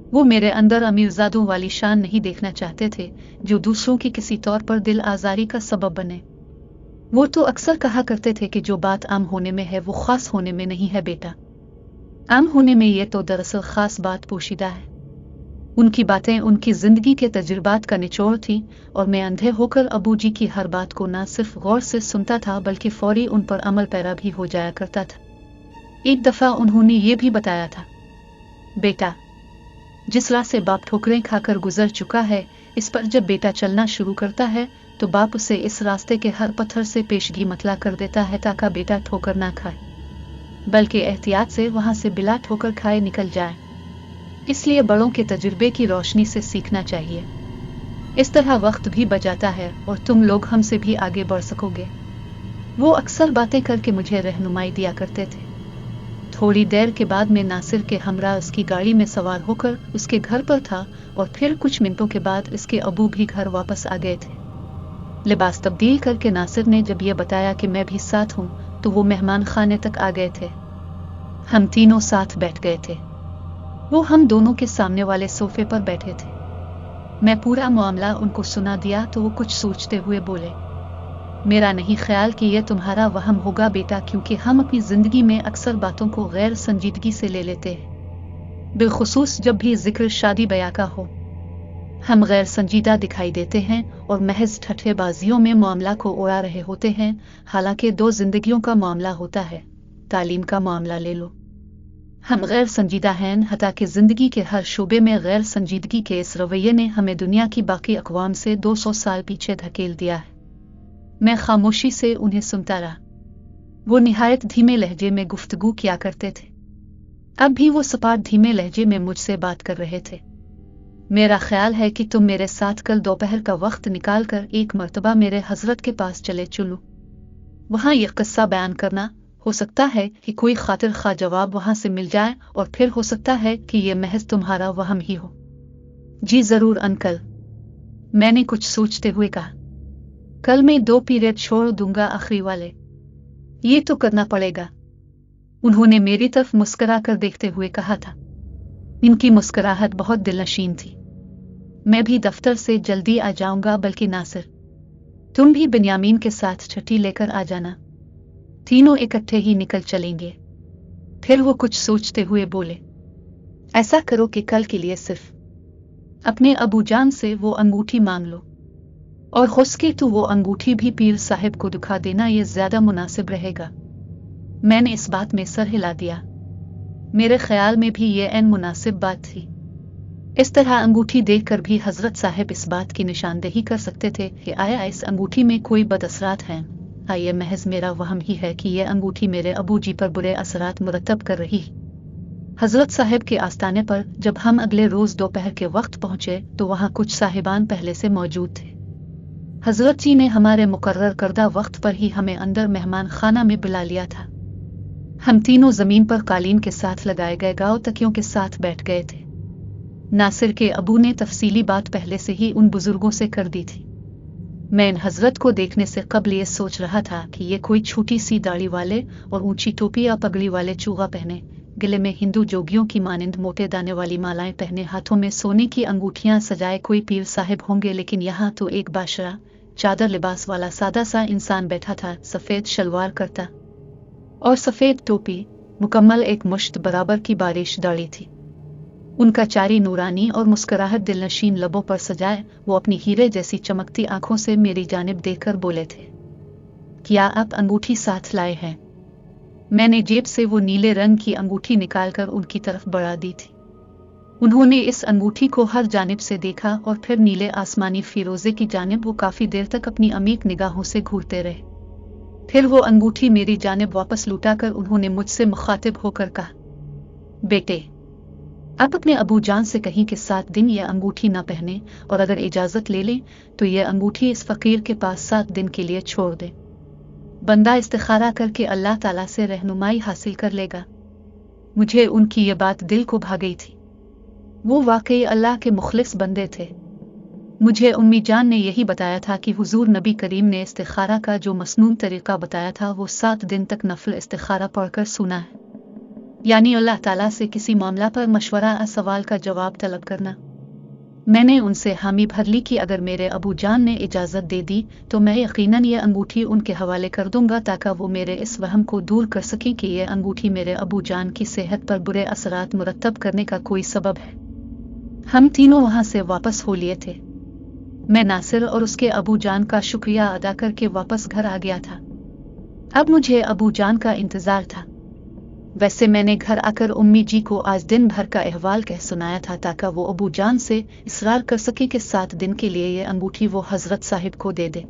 वो मेरे अंदर अमीरजादों वाली शान नहीं देखना चाहते थे जो दूसरों की किसी तौर पर दिल आजारी का सबब बने। वो तो अक्सर कहा करते थे कि जो बात आम होने में है वो खास होने में नहीं है बेटा। आम होने में ये तो दरअसल खास बात पोशीदा है। उनकी बातें उनकी जिंदगी के तजुर्बात का निचोड़ थी और मैं अंधे होकर अबू जी की हर बात को न सिर्फ गौर से सुनता था बल्कि फौरी उन पर अमल पैरा भी हो जाया करता था। एक दफा उन्होंने ये भी बताया था, बेटा, जिस राह से बाप ठोकरें खाकर गुजर चुका है, इस पर जब बेटा चलना शुरू करता है तो बाप उसे इस रास्ते के हर पत्थर से पेशगी मतला कर देता है ताकि बेटा ठोकर ना खाए, बल्कि एहतियात से वहां से बिला ठोकर खाए निकल जाए। इसलिए बड़ों के तजुर्बे की रोशनी से सीखना चाहिए। इस तरह वक्त भी बचाता है और तुम लोग हमसे भी आगे बढ़ सकोगे। वो अक्सर बातें करके मुझे रहनुमाई दिया करते थे। थोड़ी देर के बाद मैं नासिर के हमरा उसकी गाड़ी में सवार होकर उसके घर पर था और फिर कुछ मिनटों के बाद इसके अबू भी घर वापस आ गए थे। लिबास तब्दील करके नासिर ने जब यह बताया कि मैं भी साथ हूं तो वो मेहमान खाने तक आ गए थे। हम तीनों साथ बैठ गए थे। वो हम दोनों के सामने वाले सोफे पर बैठे थे। मैं पूरा मामला उनको सुना दिया तो वो कुछ सोचते हुए बोले, मेरा नहीं ख्याल कि यह तुम्हारा वहम होगा बेटा, क्योंकि हम अपनी जिंदगी में अक्सर बातों को गैर संजीदगी से ले लेते हैं, बिलखुसूस जब भी जिक्र शादी ब्याह का हो। हम गैर संजीदा दिखाई देते हैं और महज ठट्ठेबाजियों में मामला को उड़ा रहे होते हैं, हालांकि दो जिंदगियों का मामला होता है। तालीम का मामला ले लो, हम गैर संजीदा हैं, हता कि जिंदगी के हर शोबे में गैर संजीदगी के इस रवैये ने हमें दुनिया की बाकी अक़वाम से 200 साल पीछे धकेल दिया है। मैं खामोशी से उन्हें सुनता रहा। वो निहायत धीमे लहजे में गुफ्तगू किया करते थे। अब भी वो सपाट धीमे लहजे में मुझसे बात कर रहे थे। मेरा ख्याल है कि तुम मेरे साथ कल दोपहर का वक्त निकाल कर एक मर्तबा मेरे हजरत के पास चले चलो। वहां यह किस्सा बयान करना, हो सकता है कि कोई खातिर खा जवाब वहां से मिल जाए और फिर हो सकता है कि यह महज तुम्हारा वहम ही हो। जी जरूर अंकल, मैंने कुछ सोचते हुए कहा। कल मैं 2 पीरियड छोड़ दूंगा आखिरी वाले। ये तो करना पड़ेगा, उन्होंने मेरी तरफ मुस्कुरा कर देखते हुए कहा था। इनकी मुस्कुराहट बहुत दिलनशीन थी। मैं भी दफ्तर से जल्दी आ जाऊंगा, बल्कि नासिर, तुम भी बिन्यामीन के साथ छुट्टी लेकर आ जाना। तीनों इकट्ठे ही निकल चलेंगे। फिर वो कुछ सोचते हुए बोले, ऐसा करो कि कल के लिए सिर्फ अपने अबूजान से वो अंगूठी मांग लो, और हो सके तो वो अंगूठी भी पीर साहिब को दिखा देना, ये ज्यादा मुनासिब रहेगा। मैंने इस बात में सर हिला दिया। मेरे ख्याल में भी ये ऐन मुनासिब बात थी। इस तरह अंगूठी देखकर भी हजरत साहिब इस बात की निशानदेही कर सकते थे कि आया इस अंगूठी में कोई बदअसरात हैं। ये महज मेरा वहम ही है कि यह अंगूठी मेरे अबू जी पर बुरे असरात मुरतब कर रही। हजरत साहिब के आस्ताने पर जब हम अगले रोज दोपहर के वक्त पहुंचे तो वहां कुछ साहिबान पहले से मौजूद थे। हजरत जी ने हमारे मुकर्रर करदा वक्त पर ही हमें अंदर मेहमान खाना में बुला लिया था। हम तीनों जमीन पर कालीन के साथ लगाए गए गाँव तकियों के साथ बैठ गए थे। नासिर के अबू ने तफसीली बात पहले से ही उन बुजुर्गों से कर दी थी। मैं इन हजरत को देखने से कबल ये सोच रहा था कि ये कोई छोटी सी दाढ़ी वाले और ऊंची टोपी या पगड़ी वाले चूगा पहने, गले में हिंदू जोगियों की मानिंद मोटे दाने वाली मालाएं पहने, हाथों में सोने की अंगूठियां सजाए कोई पीर साहिब होंगे, लेकिन यहाँ तो एक बाशरा चादर लिबास वाला सादा सा इंसान बैठा था। सफेद शलवार करता और सफेद टोपी, मुकम्मल एक मुश्त बराबर की बारिश दाढ़ी थी। उनका चारी नूरानी और मुस्कुराहट दिलनशीन लबों पर सजाए वो अपनी हीरे जैसी चमकती आंखों से मेरी जानिब देखकर बोले थे, क्या आप अंगूठी साथ लाए हैं? मैंने जेब से वो नीले रंग की अंगूठी निकालकर उनकी तरफ बढ़ा दी थी। उन्होंने इस अंगूठी को हर जानिब से देखा और फिर नीले आसमानी फिरोजे की जानिब वो काफी देर तक अपनी अमीक निगाहों से घूरते रहे। फिर वो अंगूठी मेरी जानिब वापस लुटाकर उन्होंने मुझसे मुखातिब होकर कहा, बेटे, आप अपने अबू जान से कहीं कि 7 दिन यह अंगूठी ना पहने, और अगर इजाजत ले लें तो यह अंगूठी इस फकीर के पास 7 दिन के लिए छोड़ दे। बंदा इस्तिखारा करके अल्लाह ताला से रहनुमाई हासिल कर लेगा। मुझे उनकी ये बात दिल को भा गई थी। वो वाकई अल्लाह के मुखलिस बंदे थे। मुझे उम्मी जान ने यही बताया था कि हुजूर नबी करीम ने इस्तिखारा का जो मसनून तरीका बताया था वो 7 दिन तक नफल इस्तिखारा पढ़कर सुना है, यानी अल्लाह ताला से किसी मामला पर मशवरा सवाल का जवाब तलब करना। मैंने उनसे हामी भर ली कि अगर मेरे अबू जान ने इजाज़त दे दी तो मैं यकीनन ये अंगूठी उनके हवाले कर दूंगा ताकि वो मेरे इस वहम को दूर कर सकें कि ये अंगूठी मेरे अबू जान की सेहत पर बुरे असरात मुरतब करने का कोई सबब है। हम तीनों वहां से वापस हो लिए थे। मैं नासिर और उसके अबू जान का शुक्रिया अदा करके वापस घर आ गया था। अब मुझे अबू जान का इंतजार था। वैसे मैंने घर आकर उम्मी जी को आज दिन भर का अहवाल कह सुनाया था ताकि वो अबू जान से इसरार कर सके कि 7 दिन के लिए ये अंगूठी वो हजरत साहिब को दे दे।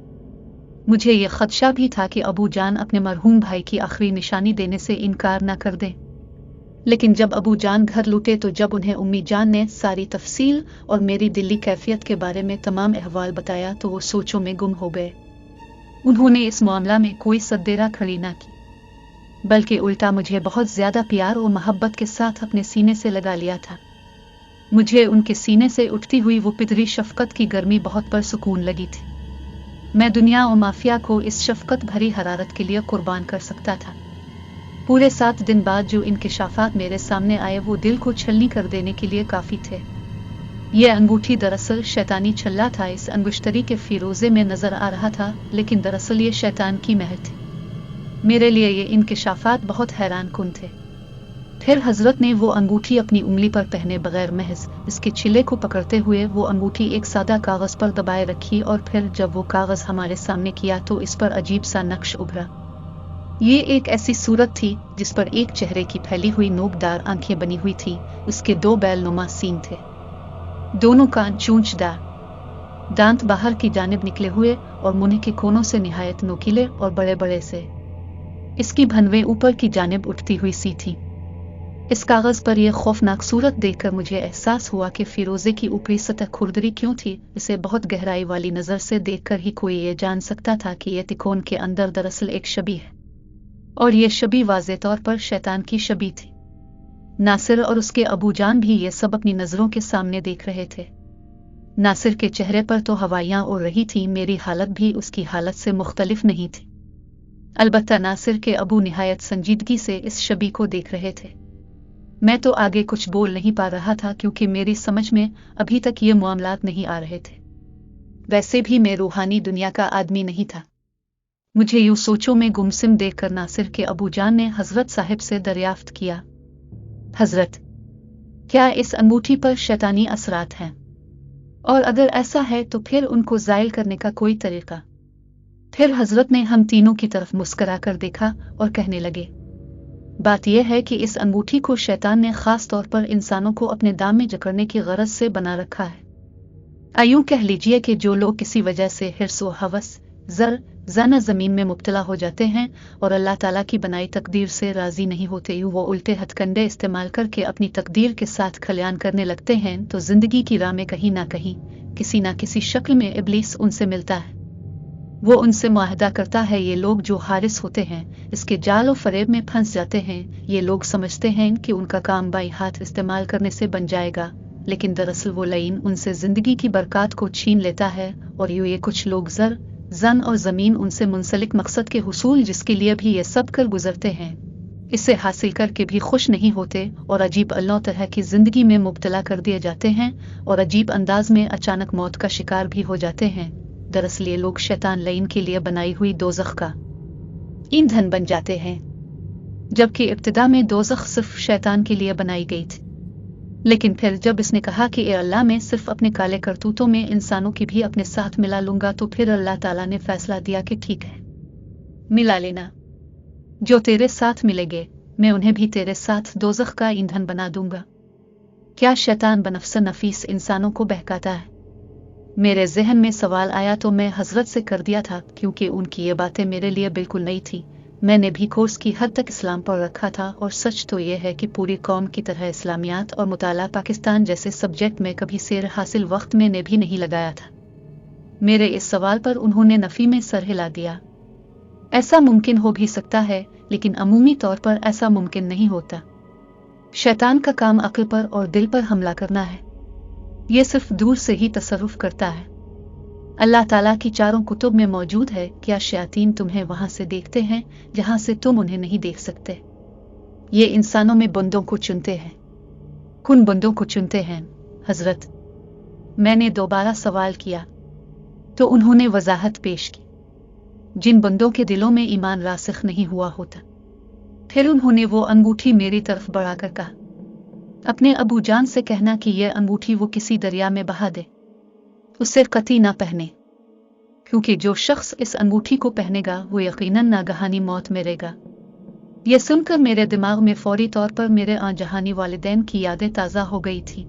मुझे ये खदशा भी था कि अबू जान अपने मरहूम भाई की आखिरी निशानी देने से इनकार न कर दे। लेकिन जब अबू जान घर लौटे तो जब उन्हें उम्मी जान ने सारी तफसील और मेरी दिली कैफियत के बारे में तमाम अहवाल बताया तो वो सोचों में गुम हो गए। उन्होंने इस मामला में कोई सद्देरा खड़ी न की, बल्कि उल्टा मुझे बहुत ज्यादा प्यार और मोहब्बत के साथ अपने सीने से लगा लिया था। मुझे उनके सीने से उठती हुई वो पितरी शफकत की गर्मी बहुत परसुकून लगी थी। मैं दुनिया और माफिया को इस शफकत भरी हरारत के लिए कुर्बान कर सकता था। पूरे 7 दिन बाद जो इंकिशाफात मेरे सामने आए वो दिल को छलनी कर देने के लिए काफी थे। ये अंगूठी दरअसल शैतानी छल्ला था। इस अंगुश्तरी के फिरोजे में नजर आ रहा था, लेकिन दरअसल ये शैतान की महर थी। मेरे लिए ये इंकिशाफात बहुत हैरान कुन थे। फिर हजरत ने वो अंगूठी अपनी उंगली पर पहने बगैर महज इसके छिले को पकड़ते हुए वो अंगूठी एक सादा कागज पर दबाए रखी और फिर जब वो कागज हमारे सामने किया तो इस पर अजीब सा नक्श उभरा। ये एक ऐसी सूरत थी जिस पर एक चेहरे की फैली हुई नोकदार आंखें बनी हुई थी। उसके 2 बैल नुमा सींग थे, दोनों कान चूंचदार, दांत बाहर की जानिब निकले हुए और मुंह के कोनों से निहायत नोकीले और बड़े बड़े से। इसकी भनवें ऊपर की जानिब उठती हुई सी थी। इस कागज पर यह खौफनाक सूरत देखकर मुझे एहसास हुआ कि फिरोजे की ऊपरी सतह खुरदरी क्यों थी। इसे बहुत गहराई वाली नजर से देखकर ही कोई ये जान सकता था कि यह तिकोन के अंदर दरअसल एक शबी है, और यह शबी वाज़े तौर पर शैतान की शबी थी। नासिर और उसके अबू जान भी ये सब अपनी नजरों के सामने देख रहे थे। नासिर के चेहरे पर तो हवाइयां उड़ रही थी, मेरी हालत भी उसकी हालत से मुख्तलिफ नहीं थी। अलबत्ता नासिर के अबू निहायत संजीदगी से इस शबी को देख रहे थे। मैं तो आगे कुछ बोल नहीं पा रहा था क्योंकि मेरी समझ में अभी तक ये मामलात नहीं आ रहे थे। वैसे भी मैं रूहानी दुनिया का आदमी नहीं था। मुझे यूं सोचों में गुमसिम देखकर नासिर के अबू जान ने हजरत साहिब से दरियाफ्त किया, हजरत, क्या इस अंगूठी पर शैतानी असरात हैं? और अगर ऐसा है तो फिर उनको ज़ाइल करने का कोई तरीका? फिर हजरत ने हम तीनों की तरफ मुस्करा कर देखा और कहने लगे, बात यह है कि इस अंगूठी को शैतान ने खास तौर पर इंसानों को अपने दाम में जकड़ने की गरज से बना रखा है। आयूं कह लीजिए कि जो लोग किसी वजह से हिर्स व हवस, जर जाना जमीन में मुब्तला हो जाते हैं और अल्लाह ताला की बनाई तकदीर से राजी नहीं होते, वो उल्टे हथकंडे इस्तेमाल करके अपनी तकदीर के साथ खलियान करने लगते हैं, तो जिंदगी की राह में कहीं ना कहीं किसी ना किसी शक्ल में इब्लीस उनसे मिलता है। वो उनसे मुआहदा करता है। ये लोग जो हारिस होते हैं इसके जाल और फरेब में फंस जाते हैं। ये लोग समझते हैं कि उनका काम बाई हाथ इस्तेमाल करने से बन जाएगा, लेकिन दरअसल वो लाइन उनसे जिंदगी की बरकत को छीन लेता है। और यूं ये कुछ लोग जर जन और जमीन उनसे मुंसलिक मकसद के हुसूल जिसके लिए भी ये सब कर गुजरते हैं, इसे हासिल करके भी खुश नहीं होते और अजीब अल्लाह तरह की जिंदगी में मुब्तला कर दिए जाते हैं और अजीब अंदाज में अचानक मौत का शिकार भी हो जाते हैं। दरअसल ये लोग शैतान लईन के लिए बनाई हुई दोज़ख का ईंधन बन जाते हैं, जबकि इब्तिदा में दोज़ख सिर्फ शैतान के लिए बनाई गई थी। लेकिन फिर जब इसने कहा कि ए अल्लाह, मैं सिर्फ अपने काले करतूतों में इंसानों की भी अपने साथ मिला लूंगा, तो फिर अल्लाह ताला ने फैसला दिया कि ठीक है, मिला लेना। जो तेरे साथ मिलेंगे मैं उन्हें भी तेरे साथ दोज़ख का ईंधन बना दूंगा। क्या शैतान बनफ्स नफीस इंसानों को बहकाता है? मेरे जहन में सवाल आया तो मैं हजरत से कर दिया था, क्योंकि उनकी ये बातें मेरे लिए बिल्कुल नई थी। मैंने भी कोर्स की हद तक इस्लाम पढ़ रखा था, और सच तो यह है कि पूरी कौम की तरह इस्लामियात और मुताला पाकिस्तान जैसे सब्जेक्ट में कभी सेर हासिल वक्त में ने भी नहीं लगाया था। मेरे इस सवाल पर उन्होंने नफी में सर हिला दिया। ऐसा मुमकिन हो भी सकता है, लेकिन अमूमी तौर पर ऐसा मुमकिन नहीं होता। शैतान का काम अक्ल पर और दिल पर हमला करना है। यह सिर्फ दूर से ही तसर्रुफ करता है। अल्लाह ताला की चारों कुतुब में मौजूद है, क्या शयातीन तुम्हें वहां से देखते हैं जहां से तुम उन्हें नहीं देख सकते। ये इंसानों में बंदों को चुनते हैं। कुन बंदों को चुनते हैं हजरत? मैंने दोबारा सवाल किया तो उन्होंने वजाहत पेश की, जिन बंदों के दिलों में ईमान रासिख नहीं हुआ होता। फिर उन्होंने वो अंगूठी मेरी तरफ बढ़ाकर कहा, अपने अबू जान से कहना कि यह अंगूठी वो किसी दरिया में बहा दे, उसे कतई ना पहने, क्योंकि जो शख्स इस अंगूठी को पहनेगा वो यकीनन नागहानी मौत मरेगा। यह सुनकर मेरे दिमाग में फौरी तौर पर मेरे आजहानी वालिदैन की यादें ताज़ा हो गई थी।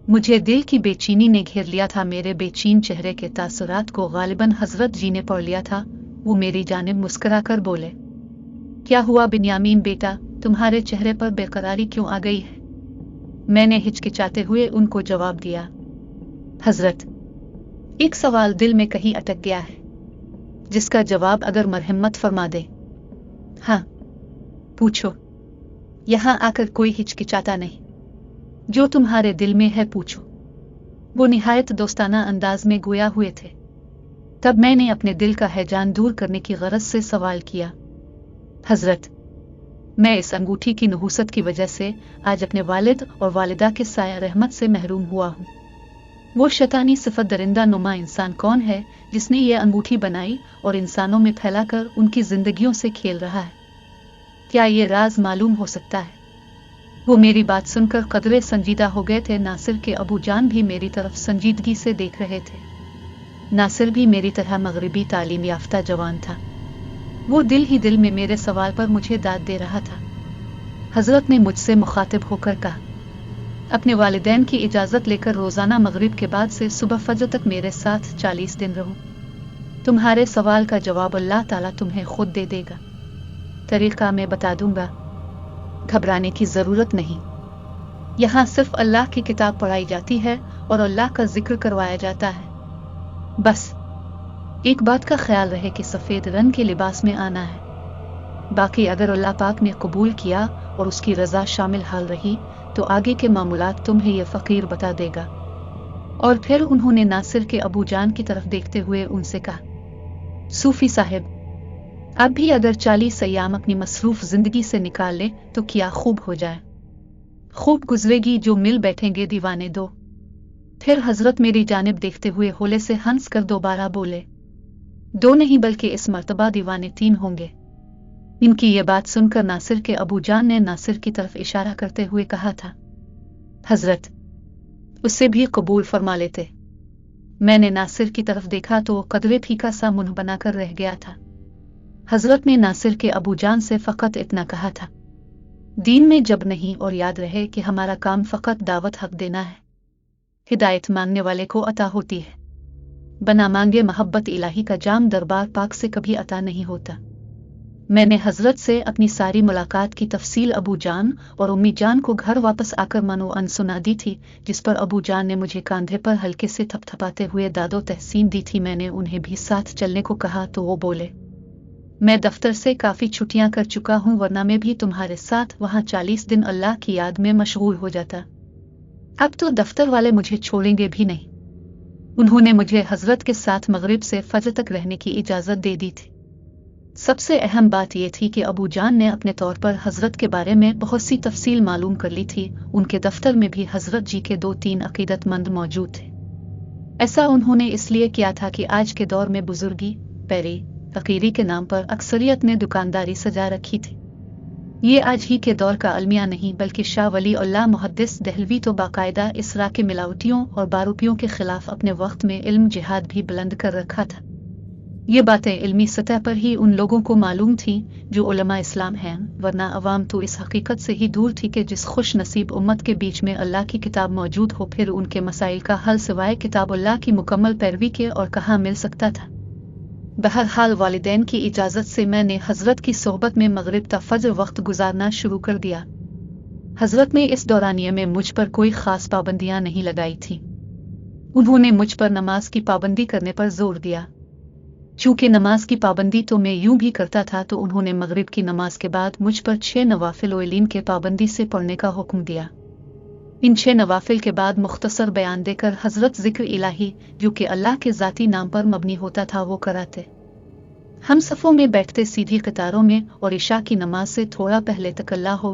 मुझे दिल की बेचैनी ने घेर लिया था। मेरे बेचैन चेहरे के तासुरात को गालिबन हजरत जी ने पढ़ लिया था। वो मेरी जानिब मुस्कुराकर बोले, क्या हुआ बिन्यामीन बेटा, तुम्हारे चेहरे पर बेकरारी क्यों आ गई है? मैंने हिचकिचाते हुए उनको जवाब दिया, हजरत, एक सवाल दिल में कहीं अटक गया है, जिसका जवाब अगर मरहमत फरमा दे। हाँ पूछो। यहाँ आकर कोई हिचकिचाता नहीं, जो तुम्हारे दिल में है पूछो। वो निहायत दोस्ताना अंदाज में गोया हुए थे। तब मैंने अपने दिल का हैजान दूर करने की गरज से सवाल किया, हजरत, मैं इस अंगूठी की नहूसत की वजह से आज अपने वालिद और वालिदा के साया रहमत से महरूम हुआ हूँ। वो शैतानी सिफत दरिंदा नुमा इंसान कौन है जिसने ये अंगूठी बनाई और इंसानों में फैलाकर उनकी जिंदगियों से खेल रहा है? क्या ये राज मालूम हो सकता है? वो मेरी बात सुनकर कदरे संजीदा हो गए थे। नासिर के अबू जान भी मेरी तरफ संजीदगी से देख रहे थे। नासिर भी मेरी तरह मगरिबी तालीम याफ्ता जवान था। वो दिल ही दिल में मेरे सवाल पर मुझे दाद दे रहा था। हजरत ने मुझसे मुखातिब होकर कहा, अपने वालिदैन की इजाज़त लेकर रोज़ाना मगरिब के बाद से सुबह फजर तक मेरे साथ 40 दिन रहो। तुम्हारे सवाल का जवाब अल्लाह ताला तुम्हें खुद दे देगा। तरीक़ा मैं बता दूंगा, घबराने की ज़रूरत नहीं। यहाँ सिर्फ अल्लाह की किताब पढ़ाई जाती है और अल्लाह का जिक्र करवाया जाता है। बस एक बात का ख्याल रहे कि सफ़ेद रंग के लिबास में आना है। बाकी अगर अल्लाह पाक ने कबूल किया और उसकी रज़ा शामिल हाल रही तो आगे के मामूलात तुम्हें यह फ़कीर बता देगा। और फिर उन्होंने नासिर के अबू जान की तरफ देखते हुए उनसे कहा, सूफी साहिब, अब भी अगर 40 अय्याम अपनी मसरूफ जिंदगी से निकाल ले तो क्या खूब हो जाए। खूब गुजरेगी जो मिल बैठेंगे दीवाने दो। फिर हजरत मेरी जानिब देखते हुए होले से हंस कर दोबारा बोले, दो नहीं बल्कि इस मर्तबा दीवाने 3 होंगे। इनकी ये बात सुनकर नासिर के अबू जान ने नासिर की तरफ इशारा करते हुए कहा था, हजरत, उससे भी कबूल फरमा लेते। मैंने नासिर की तरफ देखा तो कदरे फीका सा मुंह बनाकर रह गया था। हजरत ने नासिर के अबू जान से फ़कत इतना कहा था, दीन में जब नहीं और याद रहे कि हमारा काम फ़कत दावत हक देना है। हिदायत मांगने वाले को अता होती है, बना मांगे मोहब्बत इलाही का जाम दरबार पाक से कभी अता नहीं होता। मैंने हजरत से अपनी सारी मुलाकात की तफसील अबू जान और उम्मी जान को घर वापस आकर मनो अन सुना दी थी, जिस पर अबू जान ने मुझे कंधे पर हल्के से थपथपाते हुए दादो तहसीन दी थी। मैंने उन्हें भी साथ चलने को कहा तो वो बोले, मैं दफ्तर से काफ़ी छुट्टियां कर चुका हूँ, वरना मैं भी तुम्हारे साथ वहाँ 40 दिन अल्लाह की याद में मशगूल हो जाता। अब तो दफ्तर वाले मुझे छोड़ेंगे भी नहीं। उन्होंने मुझे हजरत के साथ मगरिब से फजर तक रहने की इजाज़त दे दी थी। सबसे अहम बात यह थी कि अबू जान ने अपने तौर पर हजरत के बारे में बहुत सी तफसील मालूम कर ली थी। उनके दफ्तर में भी हजरत जी के 2-3 अकीदतमंद मौजूद थे। ऐसा उन्होंने इसलिए किया था कि आज के दौर में बुजुर्गी, पैरी, फकीरी के नाम पर अक्सरियत ने दुकानदारी सजा रखी थी। ये आज ही के दौर का अलमिया नहीं बल्कि शाह वली अल्लाह मुहद्दिस दहलवी तो बाकायदा इसरा के मिलावटियों और बारूपियों के खिलाफ अपने वक्त में इल्म जिहाद भी बुलंद कर रखा था। ये बातें इल्मी सतह पर ही उन लोगों को मालूम थी जो उलमा इस्लाम हैं, वरना अवाम तो इस हकीकत से ही दूर थी कि जिस खुश नसीब उम्मत के बीच में अल्लाह की किताब मौजूद हो फिर उनके मसाइल का हल सिवाय किताब अल्लाह की मुकम्मल पैरवी के और कहाँ मिल सकता था। बहरहाल वालिदैन की इजाज़त से मैंने हजरत की सोहबत में मगरिब ता फजर वक्त गुजारना शुरू कर दिया। हजरत ने इस दौरानिये में मुझ पर कोई ख़ास पाबंदियां नहीं लगाई थी। उन्होंने मुझ पर नमाज की पाबंदी करने पर जोर दिया। चूँकि नमाज की पाबंदी तो मैं यूं भी करता था तो उन्होंने मगरिब की नमाज के बाद मुझ पर 6 नवाफिल ओलीन के पाबंदी से पढ़ने का हुक्म दिया। इन 6 नवाफिल के बाद मुख्तसर बयान देकर हजरत जिक्र इलाही जो कि अल्लाह के ज़ाती नाम पर मबनी होता था वो कराते। हम सफ़ों में बैठते सीधी कतारों में और इशा की नमाज से थोड़ा पहले तक अल्लाह हो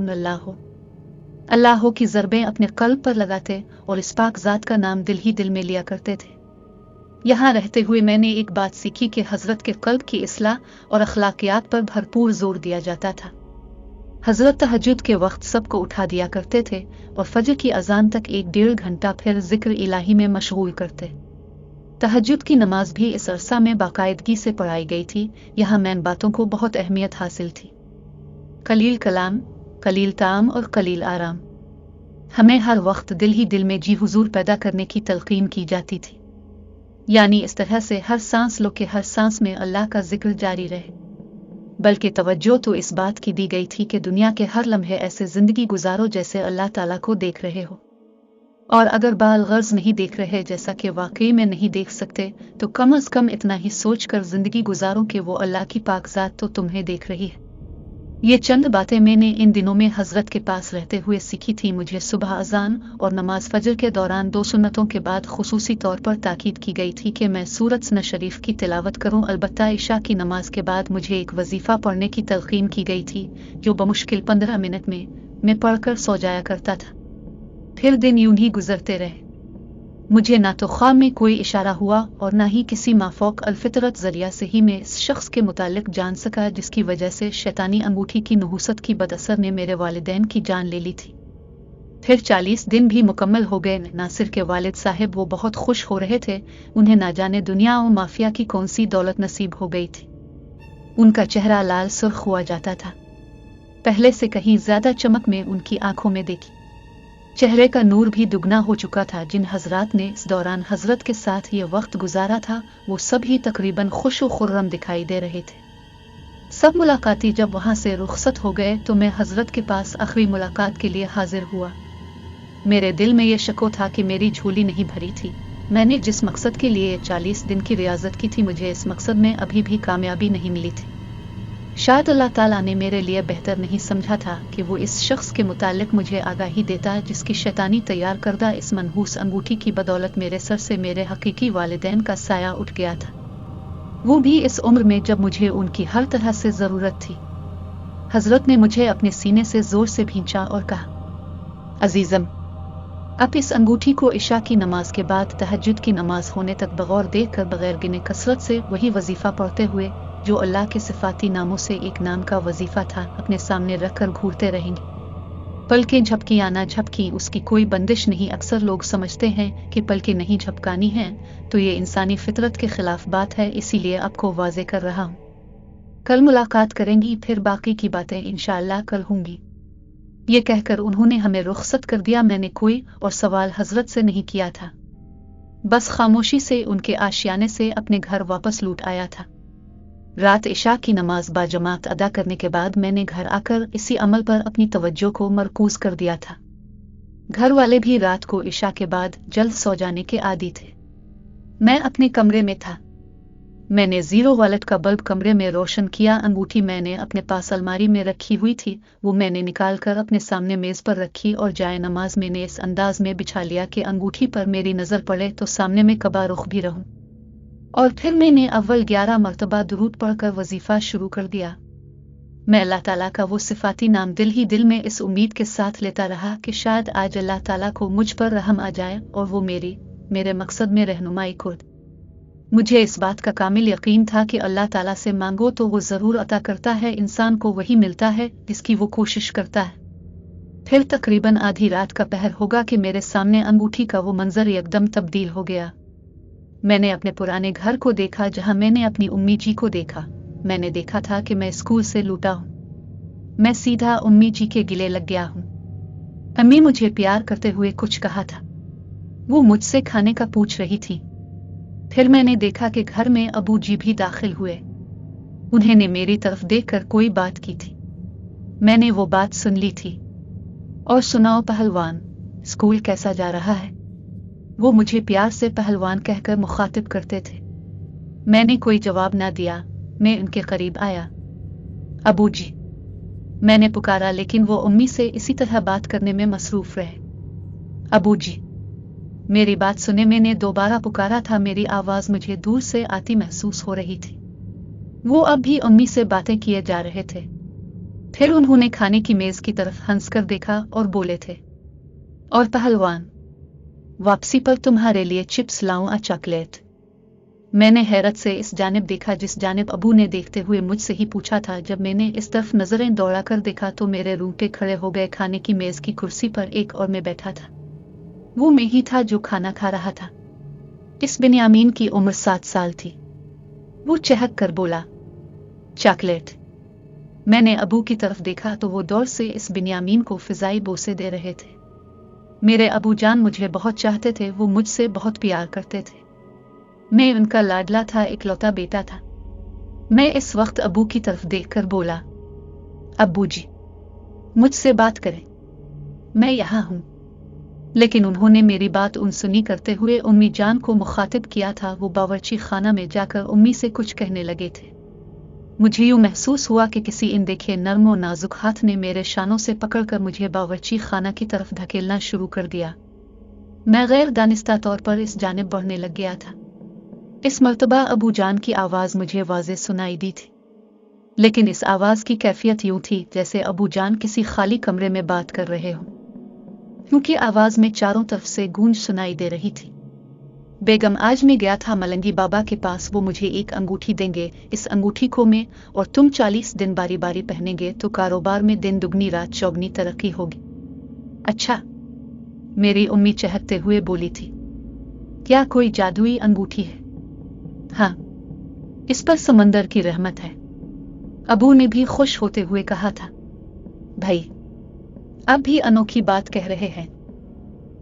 अल्लाह की ज़रबें अपने कल्ब पर लगाते और इस पाक ज़ात का नाम दिल ही दिल में लिया करते थे। यहाँ रहते हुए मैंने एक बात सीखी कि हज़रत के कल्ब की इस्लाह और अखलाकियात पर भरपूर जोर दिया जाता था। हज़रत तहज्जुद के वक्त सबको उठा दिया करते थे और फजर की अजान तक 1-1.5 घंटा फिर जिक्र इलाही में मशगूल करते। तहज्जुद की नमाज भी इस अरसा में बाकायदगी से पढ़ाई गई थी। यहाँ मैन बातों को बहुत अहमियत हासिल थी। कलील कलाम, कलील ताम और कलील आराम। हमें हर वक्त दिल ही दिल में जी हुजूर पैदा करने की तलकीन की जाती थी, यानी इस तरह से हर सांस लो के हर सांस में अल्लाह का जिक्र जारी रहे। बल्कि तवज्जो तो इस बात की दी गई थी कि दुनिया के हर लम्हे ऐसे जिंदगी गुजारो जैसे अल्लाह ताला को देख रहे हो, और अगर बाल गर्ज नहीं देख रहे, जैसा कि वाकई में नहीं देख सकते, तो कम अज कम इतना ही सोच कर जिंदगी गुजारो कि वो अल्लाह की पाक ज़ात तो तुम्हें देख रही है। ये चंद बातें मैंने इन दिनों में हजरत के पास रहते हुए सीखी थी। मुझे सुबह अजान और नमाज फजर के दौरान 2 सुन्नतों के बाद खुसूसी तौर पर ताकीद की गई थी कि मैं सूरत न शरीफ की तिलावत करूं। अलबत्ता इशा की नमाज के बाद मुझे एक वजीफा पढ़ने की तलकीन की गई थी, जो बमुश्किल 15 मिनट में मैं पढ़कर सो जाया करता था। फिर दिन यूं ही गुजरते रहे। मुझे ना तो ख्वाब में कोई इशारा हुआ और ना ही किसी माफौक अलफितरत जरिया से ही मैं इस शख्स के मुतालिक जान सका जिसकी वजह से शैतानी अंगूठी की नहुसत की बदअसर ने मेरे वालिदैन की जान ले ली थी। फिर 40 दिन भी मुकम्मल हो गए। नासिर के वालिद साहिब वो बहुत खुश हो रहे थे। उन्हें ना जाने दुनिया और माफिया की कौन सी दौलत नसीब हो गई थी। उनका चेहरा लाल सुर्ख हुआ जाता था। पहले से कहीं ज्यादा चमक में उनकी आंखों में देखी। चेहरे का नूर भी दुगना हो चुका था। जिन हजरात ने इस दौरान हजरत के साथ ये वक्त गुजारा था, वो सब ही तकरीबन खुश व खुर्रम दिखाई दे रहे थे। सब मुलाकाती जब वहां से रुखसत हो गए तो मैं हजरत के पास आखिरी मुलाकात के लिए हाजिर हुआ। मेरे दिल में ये शको था कि मेरी झोली नहीं भरी थी। मैंने जिस मकसद के लिए 40 दिन की रियाजत की थी, मुझे इस मकसद में अभी भी कामयाबी नहीं मिली थी। शायद अल्लाह ताला ने मेरे लिए बेहतर नहीं समझा था कि वो इस शख्स के मुतालिक मुझे आगाही देता जिसकी शैतानी तैयार करदा इस मनहूस अंगूठी की बदौलत मेरे सर से मेरे हकीकी वालिदैन का साया उठ गया था, वो भी इस उम्र में जब मुझे उनकी हर तरह से जरूरत थी। हजरत ने मुझे अपने सीने से जोर से भींचा और कहा, अजीजम, अब इस अंगूठी को इशा की नमाज के बाद तहज्जुद की नमाज होने तक बगौर देख कर बगैर गिने कसरत से वही वजीफा पढ़ते हुए जो अल्लाह के सिफाती नामों से एक नाम का वजीफा था, अपने सामने रखकर घूरते रहेंगे। पलकें झपकी आना झपकी उसकी कोई बंदिश नहीं। अक्सर लोग समझते हैं कि पलकें नहीं झपकानी हैं, तो ये इंसानी फितरत के खिलाफ बात है, इसीलिए आपको वाजे कर रहा हूँ। कल मुलाकात करेंगी, फिर बाकी की बातें इंशाअल्लाह कल होंगी। ये कहकर उन्होंने हमें रुखसत कर दिया। मैंने कोई और सवाल हजरत से नहीं किया था, बस खामोशी से उनके आशियाने से अपने घर वापस लौट आया था। रात इशा की नमाज बाजमात अदा करने के बाद मैंने घर आकर इसी अमल पर अपनी तवज्जो को मरकूज कर दिया था। घर वाले भी रात को इशा के बाद जल्द सो जाने के आदी थे। मैं अपने कमरे में था। मैंने 0 वॉलेट का बल्ब कमरे में रोशन किया। अंगूठी मैंने अपने पास अलमारी में रखी हुई थी, वो मैंने निकाल कर अपने सामने मेज पर रखी और जाए नमाज मैंने इस अंदाज में बिछा लिया कि अंगूठी पर मेरी नजर पड़े तो सामने में कबा रुख भी रहूं। और फिर मैंने अव्वल 11 मरतबा दुरूद पढ़कर वजीफा शुरू कर दिया। मैं अल्लाह ताला का वो सिफाती नाम दिल ही दिल में इस उम्मीद के साथ लेता रहा कि शायद आज अल्लाह ताला को मुझ पर रहम आ जाए और वो मेरे मकसद में रहनुमाई कर। मुझे इस बात का कामिल यकीन था कि अल्लाह ताला से मांगो तो वो जरूर अता करता है। इंसान को वही मिलता है जिसकी वो कोशिश करता है। फिर तकरीबन आधी रात का पहर होगा कि मेरे सामने अंगूठी का वो मंजर एकदम तब्दील हो गया। मैंने अपने पुराने घर को देखा जहां मैंने अपनी उम्मी जी को देखा। मैंने देखा था कि मैं स्कूल से लौटा हूं। मैं सीधा उम्मी जी के गिले लग गया हूं। अम्मी मुझे प्यार करते हुए कुछ कहा था। वो मुझसे खाने का पूछ रही थी। फिर मैंने देखा कि घर में अबू जी भी दाखिल हुए। उन्होंने मेरी तरफ देखकर कोई बात की थी। मैंने वो बात सुन ली थी। और सुनाओ पहलवान, स्कूल कैसा जा रहा है? वो मुझे प्यार से पहलवान कहकर मुखातिब करते थे। मैंने कोई जवाब ना दिया। मैं उनके करीब आया। अबू जी, मैंने पुकारा, लेकिन वो उम्मी से इसी तरह बात करने में मसरूफ रहे। अबू जी, मेरी बात सुने। मैंने दोबारा पुकारा था। मेरी आवाज मुझे दूर से आती महसूस हो रही थी। वो अब भी उम्मी से बातें किए जा रहे थे। फिर उन्होंने खाने की मेज की तरफ हंसकर देखा और बोले थे, और पहलवान, वापसी पर तुम्हारे लिए चिप्स लाऊं या चॉकलेट? मैंने हैरत से इस जानिब देखा जिस जानिब अबू ने देखते हुए मुझसे ही पूछा था। जब मैंने इस तरफ नजरें दौड़ाकर देखा तो मेरे रूंगटे खड़े हो गए। खाने की मेज की कुर्सी पर एक और मैं बैठा था। वो मैं ही था जो खाना खा रहा था। इस बिन्यामीन की उम्र 7 साल थी। वो चहक कर बोला, चॉकलेट। मैंने अबू की तरफ देखा तो वो दौड़ से इस बिन्यामीन को फिजाई बोसे दे रहे थे। मेरे अबू जान मुझे बहुत चाहते थे, वो मुझसे बहुत प्यार करते थे। मैं उनका लाडला था, इकलौता बेटा था। मैं इस वक्त अबू की तरफ देखकर बोला, अब्बू जी, मुझसे बात करें, मैं यहाँ हूँ। लेकिन उन्होंने मेरी बात अनसुनी करते हुए उम्मी जान को मुखातिब किया था। वो बावर्ची खाना में जाकर उम्मी से कुछ कहने लगे थे। मुझे यूँ महसूस हुआ कि किसी अनदेखे नर्म और नाजुक हाथ ने मेरे शानों से पकड़कर मुझे बावर्ची खाना की तरफ धकेलना शुरू कर दिया। मैं गैर दानिस्ता तौर पर इस जानिब बढ़ने लग गया था। इस मर्तबा अबू जान की आवाज़ मुझे वाज़े सुनाई दी थी, लेकिन इस आवाज़ की कैफियत यूँ थी जैसे अबू जान किसी खाली कमरे में बात कर रहे हों, क्योंकि आवाज़ में चारों तरफ से गूंज सुनाई दे रही थी। बेगम, आज मैं गया था मलंगी बाबा के पास। वो मुझे एक अंगूठी देंगे। इस अंगूठी को मैं और तुम 40 दिन बारी बारी पहनेंगे तो कारोबार में दिन दुगनी रात चौगनी तरक्की होगी। अच्छा, मेरी उम्मी चहकते हुए बोली थी, क्या कोई जादुई अंगूठी है? हाँ, इस पर समंदर की रहमत है। अबू ने भी खुश होते हुए कहा था। भाई, अब भी अनोखी बात कह रहे हैं।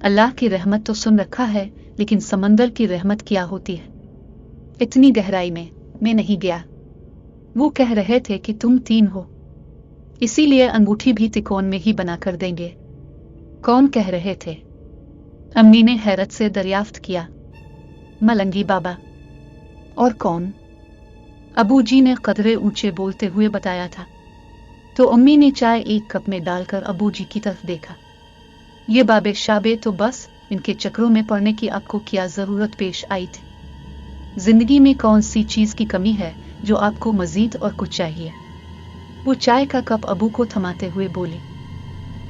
अल्लाह की रहमत तो सुन रखा है, लेकिन समंदर की रहमत क्या होती है? इतनी गहराई में मैं नहीं गया। वो कह रहे थे कि तुम 3 हो, इसीलिए अंगूठी भी तिकोन में ही बनाकर देंगे। कौन कह रहे थे? अम्मी ने हैरत से दरियाफ्त किया। मलंगी बाबा। और कौन? अबू जी ने कदरे ऊंचे बोलते हुए बताया था। तो अम्मी ने चाय एक कप में डालकर अबू जी की तरफ देखा। ये बाबे शाबे तो बस, इनके चक्रों में पड़ने की आपको क्या जरूरत पेश आई थी? जिंदगी में कौन सी चीज की कमी है जो आपको मजीद और कुछ चाहिए? वो चाय का कप अबू को थमाते हुए बोली,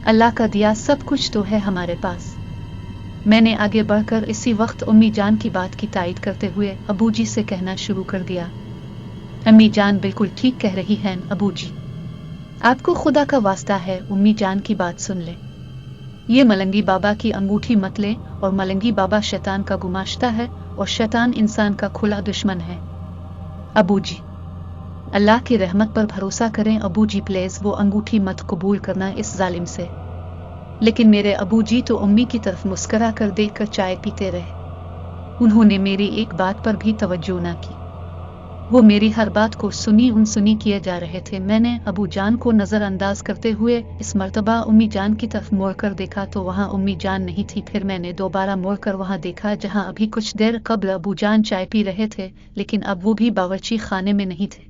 अल्लाह का दिया सब कुछ तो है हमारे पास। मैंने आगे बढ़कर इसी वक्त उम्मी जान की बात की तायद करते हुए अबू जी से कहना शुरू कर दिया, अम्मी जान बिल्कुल ठीक कह रही हैं अबू जी। आपको खुदा का वास्ता है उम्मी जान की बात सुन ले। ये मलंगी बाबा की अंगूठी मत ले, और मलंगी बाबा शैतान का गुमाश्ता है और शैतान इंसान का खुला दुश्मन है। अबू जी, अल्लाह की रहमत पर भरोसा करें अबू जी, प्लीज वो अंगूठी मत कबूल करना इस जालिम से। लेकिन मेरे अबू जी तो उम्मी की तरफ मुस्करा कर देखकर चाय पीते रहे। उन्होंने मेरी एक बात पर भी तवज्जो न की। वो मेरी हर बात को सुनी किए जा रहे थे। मैंने अबू जान को नज़रअंदाज करते हुए इस मर्तबा उम्मी जान की तरफ मुड़कर देखा तो वहाँ उम्मी जान नहीं थी। फिर मैंने दोबारा मुड़कर वहाँ देखा जहाँ अभी कुछ देर कबल अबू जान चाय पी रहे थे, लेकिन अब वो भी बावर्ची खाने में नहीं थे।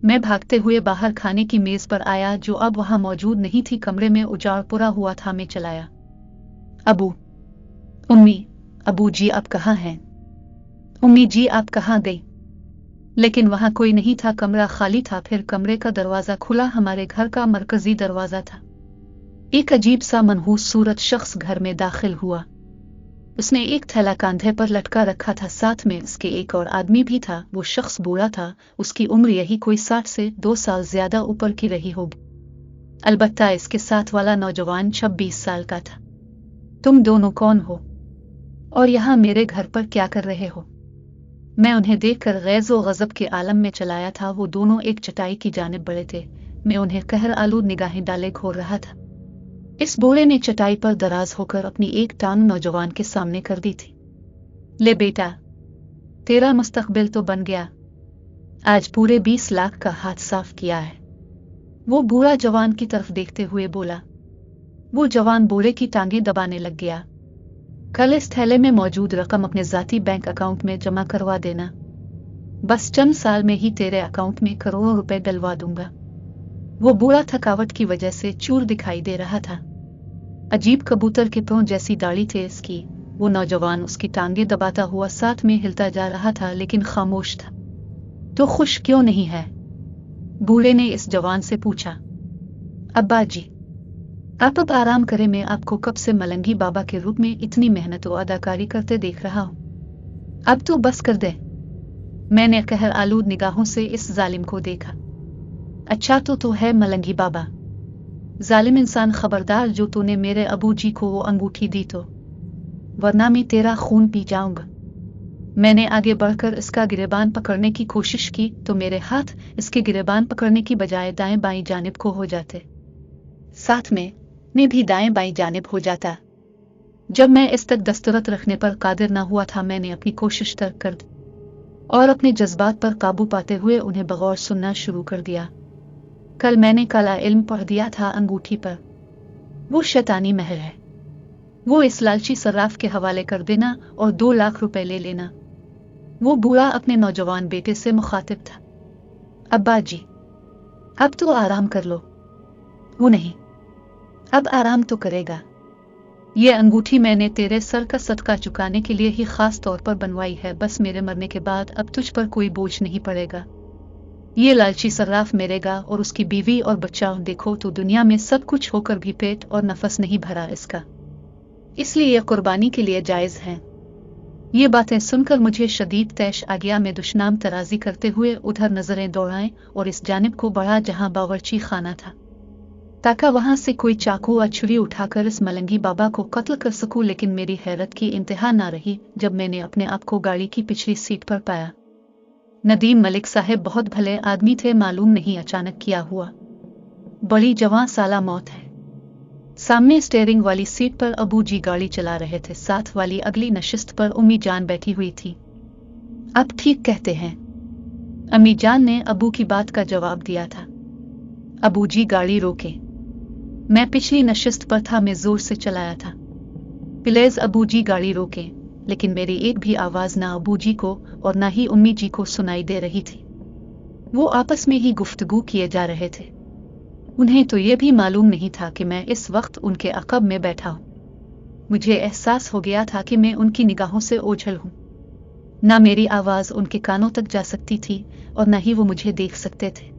मैं भागते हुए बाहर खाने की मेज पर आया जो अब वहाँ मौजूद नहीं थी। कमरे में उजाड़ पूरा हुआ था। मैं चलाया, अबू, उम्मी, अबू जी आप कहाँ हैं? उम्मी जी आप कहाँ गई? लेकिन वहां कोई नहीं था, कमरा खाली था। फिर कमरे का दरवाजा खुला। हमारे घर का मरकजी दरवाजा था। एक अजीब सा मनहूस सूरत शख्स घर में दाखिल हुआ। उसने एक थैला कांधे पर लटका रखा था, साथ में उसके एक और आदमी भी था। वो शख्स बूढ़ा था, उसकी उम्र यही कोई 60 से 2 साल ज्यादा ऊपर की रही होगी। अलबत्ता इसके साथ वाला नौजवान 26 साल का था। तुम दोनों कौन हो और यहाँ मेरे घर पर क्या कर रहे हो? मैं उन्हें देखकर गैज़ व गज़ब के आलम में चलाया था। वो दोनों एक चटाई की जानिब बढ़े थे। मैं उन्हें कहर आलूद निगाहें डाले घोर रहा था। इस बूढ़े ने चटाई पर दराज होकर अपनी एक टांग नौजवान के सामने कर दी थी। ले बेटा, तेरा मुस्तकबिल तो बन गया। आज पूरे 20 लाख का हाथ साफ किया है। वो बूढ़ा जवान की तरफ देखते हुए बोला। वो जवान बूढ़े की टांगें दबाने लग गया। कल इस थैले में मौजूद रकम अपने ज़ाती बैंक अकाउंट में जमा करवा देना। बस चंद साल में ही तेरे अकाउंट में करोड़ों रुपए डलवा दूंगा। वो बूढ़ा थकावट की वजह से चूर दिखाई दे रहा था। अजीब कबूतर के पों जैसी दाढ़ी थी इसकी। वो नौजवान उसकी टांगें दबाता हुआ साथ में हिलता जा रहा था, लेकिन खामोश था। तो खुश क्यों नहीं है? बूढ़े ने इस जवान से पूछा। अब्बा जी, आप अब आराम करें। मैं आपको कब से मलंगी बाबा के रूप में इतनी मेहनत और अदाकारी करते देख रहा हूँ। अब तो बस कर दे। मैंने कहर आलूद निगाहों से इस जालिम को देखा। अच्छा तो है मलंगी बाबा। जालिम इंसान, खबरदार जो तूने मेरे अबू जी को वो अंगूठी दी तो, वरना मैं तेरा खून पी जाऊंगा। मैंने आगे बढ़कर इसका गिरेबान पकड़ने की कोशिश की तो मेरे हाथ इसके गिरेबान पकड़ने की बजाय दाएं बाएं जानिब को हो जाते, साथ में मैं भी दाएं बाएं जानिब हो जाता। जब मैं इस तक दस्तरत रखने पर कादिर ना हुआ था, मैंने अपनी कोशिश तर्क कर दी और अपने जज्बात पर काबू पाते हुए उन्हें बगौर सुनना शुरू कर दिया। कल मैंने काला इल्म पढ़ दिया था अंगूठी पर। वो शैतानी महर है। वो इस लालची सर्राफ के हवाले कर देना और 2 लाख रुपए ले लेना। वो बूढ़ा अपने नौजवान बेटे से मुखातिब था। अब्बा जी, अब तो आराम कर लो। वो नहीं, अब आराम तो करेगा। ये अंगूठी मैंने तेरे सर का सदका चुकाने के लिए ही खास तौर पर बनवाई है। बस मेरे मरने के बाद अब तुझ पर कोई बोझ नहीं पड़ेगा। ये लालची सर्राफ मरेगा और उसकी बीवी और बच्चा, देखो तो दुनिया में सब कुछ होकर भी पेट और नफस नहीं भरा इसका, इसलिए ये कुर्बानी के लिए जायज है। ये बातें सुनकर मुझे शदीद तैश आ गया। मैं दुश्मनाम तराजी करते हुए उधर नजरें दौड़ाएं और इस जानिब को बढ़ा जहां बावर्ची खाना था, ताकि वहां से कोई चाकू या छुरी उठाकर इस मलंगी बाबा को कत्ल कर सकूं। लेकिन मेरी हैरत की इंतहा ना रही जब मैंने अपने आप को गाड़ी की पिछली सीट पर पाया। नदीम मलिक साहब बहुत भले आदमी थे, मालूम नहीं अचानक किया हुआ। बड़ी जवां साला मौत है। सामने स्टीयरिंग वाली सीट पर अबू जी गाड़ी चला रहे थे, साथ वाली अगली नशिस्त पर उम्मी जान बैठी हुई थी। आप ठीक कहते हैं, अम्मी जान ने अबू की बात का जवाब दिया था। अबू जी गाड़ी रोके। मैं पिछली नशिस्त पर था, मैं जोर से चलाया था। प्लीज अबू जी गाड़ी रोके। लेकिन मेरी एक भी आवाज ना अबू जी को और ना ही उम्मी जी को सुनाई दे रही थी। वो आपस में ही गुफ्तगू किए जा रहे थे। उन्हें तो ये भी मालूम नहीं था कि मैं इस वक्त उनके अक़ब में बैठा हूं। मुझे एहसास हो गया था कि मैं उनकी निगाहों से ओझल हूं। ना मेरी आवाज उनके कानों तक जा सकती थी और ना ही वो मुझे देख सकते थे,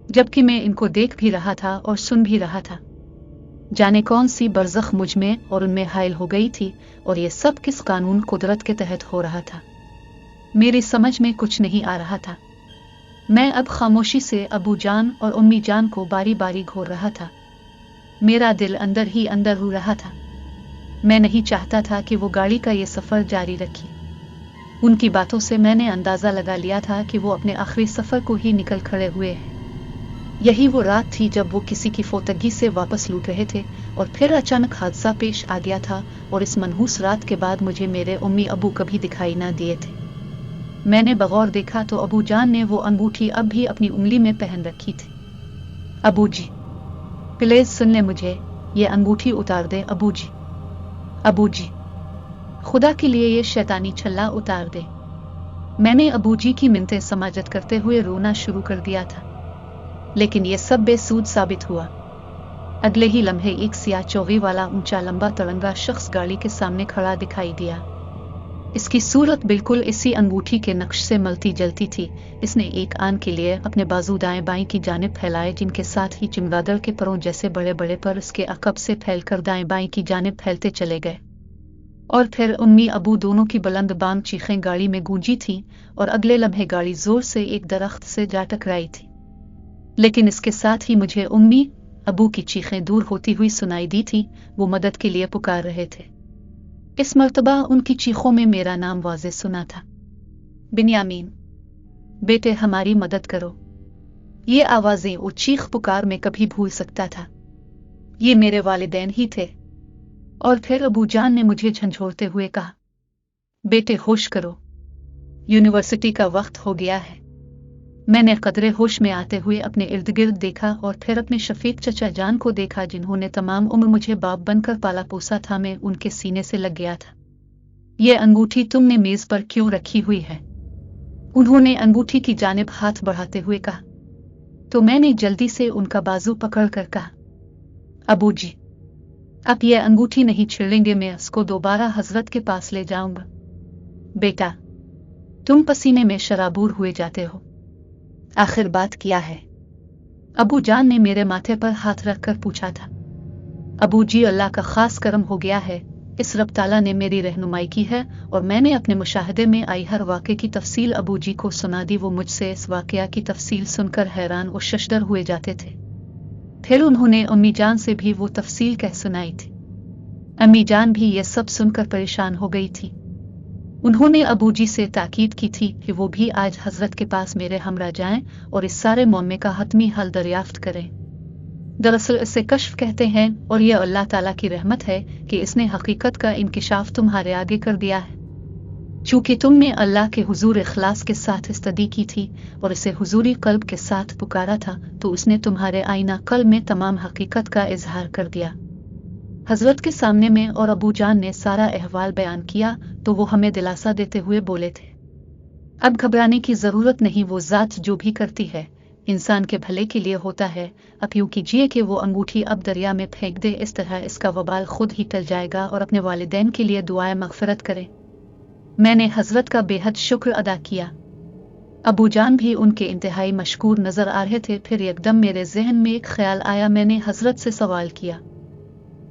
जबकि मैं इनको देख भी रहा था और सुन भी रहा था। जाने कौन सी बरज़ख मुझ में और उनमें हायल हो गई थी, और ये सब किस कानून कुदरत के तहत हो रहा था, मेरी समझ में कुछ नहीं आ रहा था। मैं अब खामोशी से अबू जान और उम्मी जान को बारी बारी घोर रहा था। मेरा दिल अंदर ही अंदर रो रहा था। मैं नहीं चाहता था कि वो गाड़ी का ये सफ़र जारी रखे। उनकी बातों से मैंने अंदाज़ा लगा लिया था कि वो अपने आखिरी सफ़र को ही निकल खड़े हुए हैं। यही वो रात थी जब वो किसी की फोतगी से वापस लौट रहे थे और फिर अचानक हादसा पेश आ गया था, और इस मनहूस रात के बाद मुझे मेरे उम्मी अबू कभी दिखाई ना दिए थे। मैंने बगौर देखा तो अबू जान ने वो अंगूठी अब भी अपनी उंगली में पहन रखी थी। अबू जी, प्लीज सुन ले मुझे, ये अंगूठी उतार दे अबू जी। अबू जी, खुदा के लिए ये शैतानी छल्ला उतार दे। मैंने अबू जी की मिन्नतें समाजत करते हुए रोना शुरू कर दिया था, लेकिन ये सब बेसूद साबित हुआ। अगले ही लम्हे एक सियाह चौगी वाला ऊंचा लंबा तरंगा शख्स गाड़ी के सामने खड़ा दिखाई दिया। इसकी सूरत बिल्कुल इसी अंगूठी के नक्श से मलती जलती थी। इसने एक आन के लिए अपने बाजू दाएं बाएं की जानिब फैलाए, जिनके साथ ही चमगादड़ के परों जैसे बड़े बड़े पर इसके अकब से फैलकर दाएं बाएं की जानिब फैलते चले गए। और फिर उम्मी अबू दोनों की बुलंद बांग चीखें गाड़ी में गूंजी थी, और अगले लम्हे गाड़ी जोर से एक दरख्त से जा टकराई थी। लेकिन इसके साथ ही मुझे उम्मी अबू की चीखें दूर होती हुई सुनाई दी थी। वो मदद के लिए पुकार रहे थे। इस मर्तबा उनकी चीखों में मेरा नाम वाज़े सुना था। बिन्यामीन, बेटे हमारी मदद करो। ये आवाजें और चीख पुकार में कभी भूल सकता था। ये मेरे वालिदैन ही थे। और फिर अबू जान ने मुझे झंझोड़ते हुए कहा, बेटे होश करो, यूनिवर्सिटी का वक्त हो गया है। मैंने कदरे होश में आते हुए अपने इर्द गिर्द देखा और फिर अपने शफीक चचा जान को देखा, जिन्होंने तमाम उम्र मुझे बाप बनकर पाला पोसा था। मैं उनके सीने से लग गया था। ये अंगूठी तुमने मेज पर क्यों रखी हुई है? उन्होंने अंगूठी की जानिब हाथ बढ़ाते हुए कहा। तो मैंने जल्दी से उनका बाजू पकड़ कर कहा, अबू जी, आप ये अंगूठी नहीं छेड़ेंगे, मैं इसको दोबारा हजरत के पास ले जाऊंगा। बेटा, तुम पसीने में शराबूर हुए जाते हो। आखिर बात क्या है? अबू जान ने मेरे माथे पर हाथ रखकर पूछा था। अबू जी, अल्लाह का खास करम हो गया है, इस रब ताला ने मेरी रहनुमाई की है और मैंने अपने मुशाहदे में आई हर वाक़े की तफसील अबू जी को सुना दी। वो मुझसे इस वाक़या की तफसील सुनकर हैरान और शशदर हुए जाते थे। फिर उन्होंने अम्मी जान से भी वो तफसील कह सुनाई थी। अम्मी जान भी ये सब सुनकर परेशान हो गई थी। उन्होंने अबू जी से ताकीद की थी कि वो भी आज हजरत के पास मेरे हमरा जाएं और इस सारे मामले का हतमी हल दरियाफ्त करें। दरअसल इसे कश्फ कहते हैं और यह अल्लाह ताला की रहमत है कि इसने हकीकत का इंकिशाफ तुम्हारे आगे कर दिया है। चूंकि तुमने अल्लाह के हुजूर इखलास के साथ इस्तदी की थी और इसे हुजूरी कल्ब के साथ पुकारा था, तो उसने तुम्हारे आईना कल्ब में तमाम हकीकत का इजहार कर दिया। हजरत के सामने में और अबू जान ने सारा अहवाल बयान किया तो वो हमें दिलासा देते हुए बोले थे, अब घबराने की जरूरत नहीं, वो जात जो भी करती है इंसान के भले के लिए होता है। अब यूं कीजिए कि वो अंगूठी अब दरिया में फेंक दे, इस तरह इसका वबाल खुद ही टल जाएगा और अपने वालिदैन के लिए दुआए मगफिरत करें। मैंने हजरत का बेहद शुक्र अदा किया। अबू जान भी उनके इंतहाई मशकूर नजर आ रहे थे। फिर एकदम मेरे जहन में एक ख्याल आया। मैंने हजरत से सवाल किया,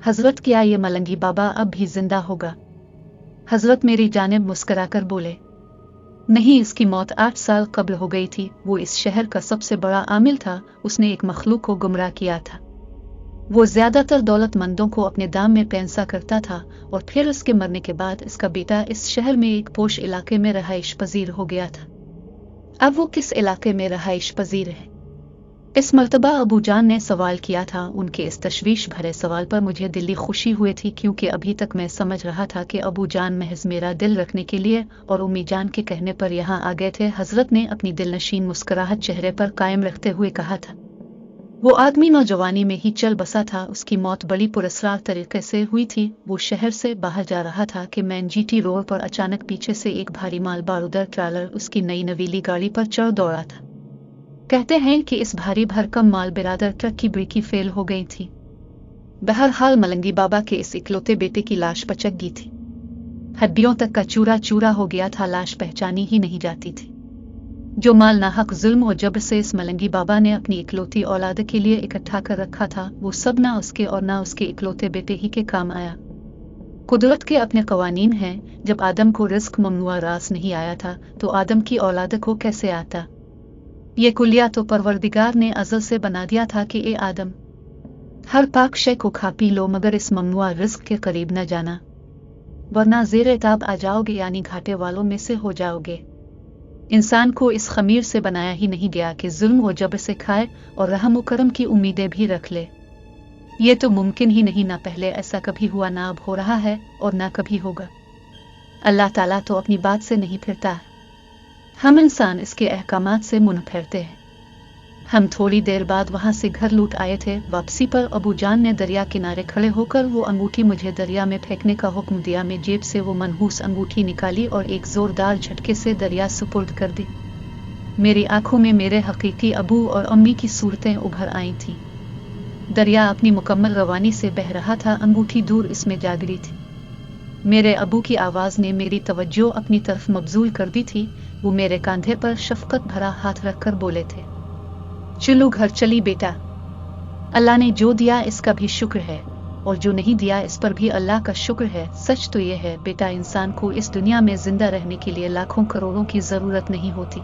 हजरत क्या ये मलंगी बाबा अब भी जिंदा होगा? हजरत मेरी जानिब मुस्कुराकर बोले, नहीं, इसकी मौत 8 साल कब्ल हो गई थी। वो इस शहर का सबसे बड़ा आमिल था। उसने एक मखलूक को गुमराह किया था। वो ज्यादातर दौलतमंदों को अपने दाम में पैंसा करता था और फिर उसके मरने के बाद इसका बेटा इस शहर में एक पोश इलाके में रहाइश पजीर हो गया था। अब वो किस इलाके में रहाइश पजीर है? इस मर्तबा अबू जान ने सवाल किया था। उनके इस तशवीश भरे सवाल पर मुझे दिली खुशी हुई थी, क्योंकि अभी तक मैं समझ रहा था कि अबू जान महज मेरा दिल रखने के लिए और उम्मी जान के कहने पर यहाँ आ गए थे। हजरत ने अपनी दिलनशीन मुस्कुराहट चेहरे पर कायम रखते हुए कहा था, वो आदमी नौजवानी में ही चल बसा था। उसकी मौत बड़ी पुरस्कार तरीके से हुई थी। वो शहर से बाहर जा रहा था कि मैनजीटी रोड पर अचानक पीछे से एक भारी माल बारूदर ट्रैलर उसकी नई नवीली गाड़ी पर चढ़ दौड़ा था। कहते हैं कि इस भारी भरकम माल बिरादर ट्रक की ब्रेकी फेल हो गई थी। बहरहाल मलंगी बाबा के इस इकलौते बेटे की लाश पचक गई थी। हड्डियों तक का चूरा चूरा हो गया था। लाश पहचानी ही नहीं जाती थी। जो माल नाहक जुल्म और जबर से इस मलंगी बाबा ने अपनी इकलौती औलाद के लिए इकट्ठा कर रखा था, वो सब ना उसके और ना उसके इकलौते बेटे ही के काम आया। कुदरत के अपने कवानीन हैं। जब आदम को रिस्क ममनुआ रास नहीं आया था, तो आदम की औलाद को कैसे आता? ये कुलिया तो परवरदिगार ने अज़ल से बना दिया था कि ए आदम, हर पाक शय को खा पी लो, मगर इस ममनुआ रिस्क के करीब न जाना, वरना ज़ेरे ताब आ जाओगे, यानी घाटे वालों में से हो जाओगे। इंसान को इस खमीर से बनाया ही नहीं गया कि जुल्म व जबर से खाए और रहम व करम की उम्मीदें भी रख ले। ये तो मुमकिन ही नहीं। ना पहले ऐसा कभी हुआ, ना अब हो रहा है और ना कभी होगा। अल्लाह ताला तो अपनी बात से नहीं फिरता। हम इंसान इसके अहकामात से मुंह फेरते हैं। हम थोड़ी देर बाद वहां से घर लौट आए थे। वापसी पर अबू जान ने दरिया किनारे खड़े होकर वो अंगूठी मुझे दरिया में फेंकने का हुक्म दिया। मैं जेब से वो मनहूस अंगूठी निकाली और एक जोरदार झटके से दरिया सुपुर्द कर दी। मेरी आंखों में मेरे हकीकी अबू और अम्मी की सूरतें उभर आई थीं। दरिया अपनी मुकम्मल रवानी से बह रहा था। अंगूठी दूर इसमें जा गिरी थी। मेरे अबू की आवाज़ ने मेरी तवज्जो अपनी तरफ मबजूल कर दी थी। वो मेरे कंधे पर शफकत भरा हाथ रखकर बोले थे, चलो घर चली बेटा, अल्लाह ने जो दिया इसका भी शुक्र है और जो नहीं दिया इस पर भी अल्लाह का शुक्र है। सच तो ये है बेटा, इंसान को इस दुनिया में जिंदा रहने के लिए लाखों करोड़ों की जरूरत नहीं होती।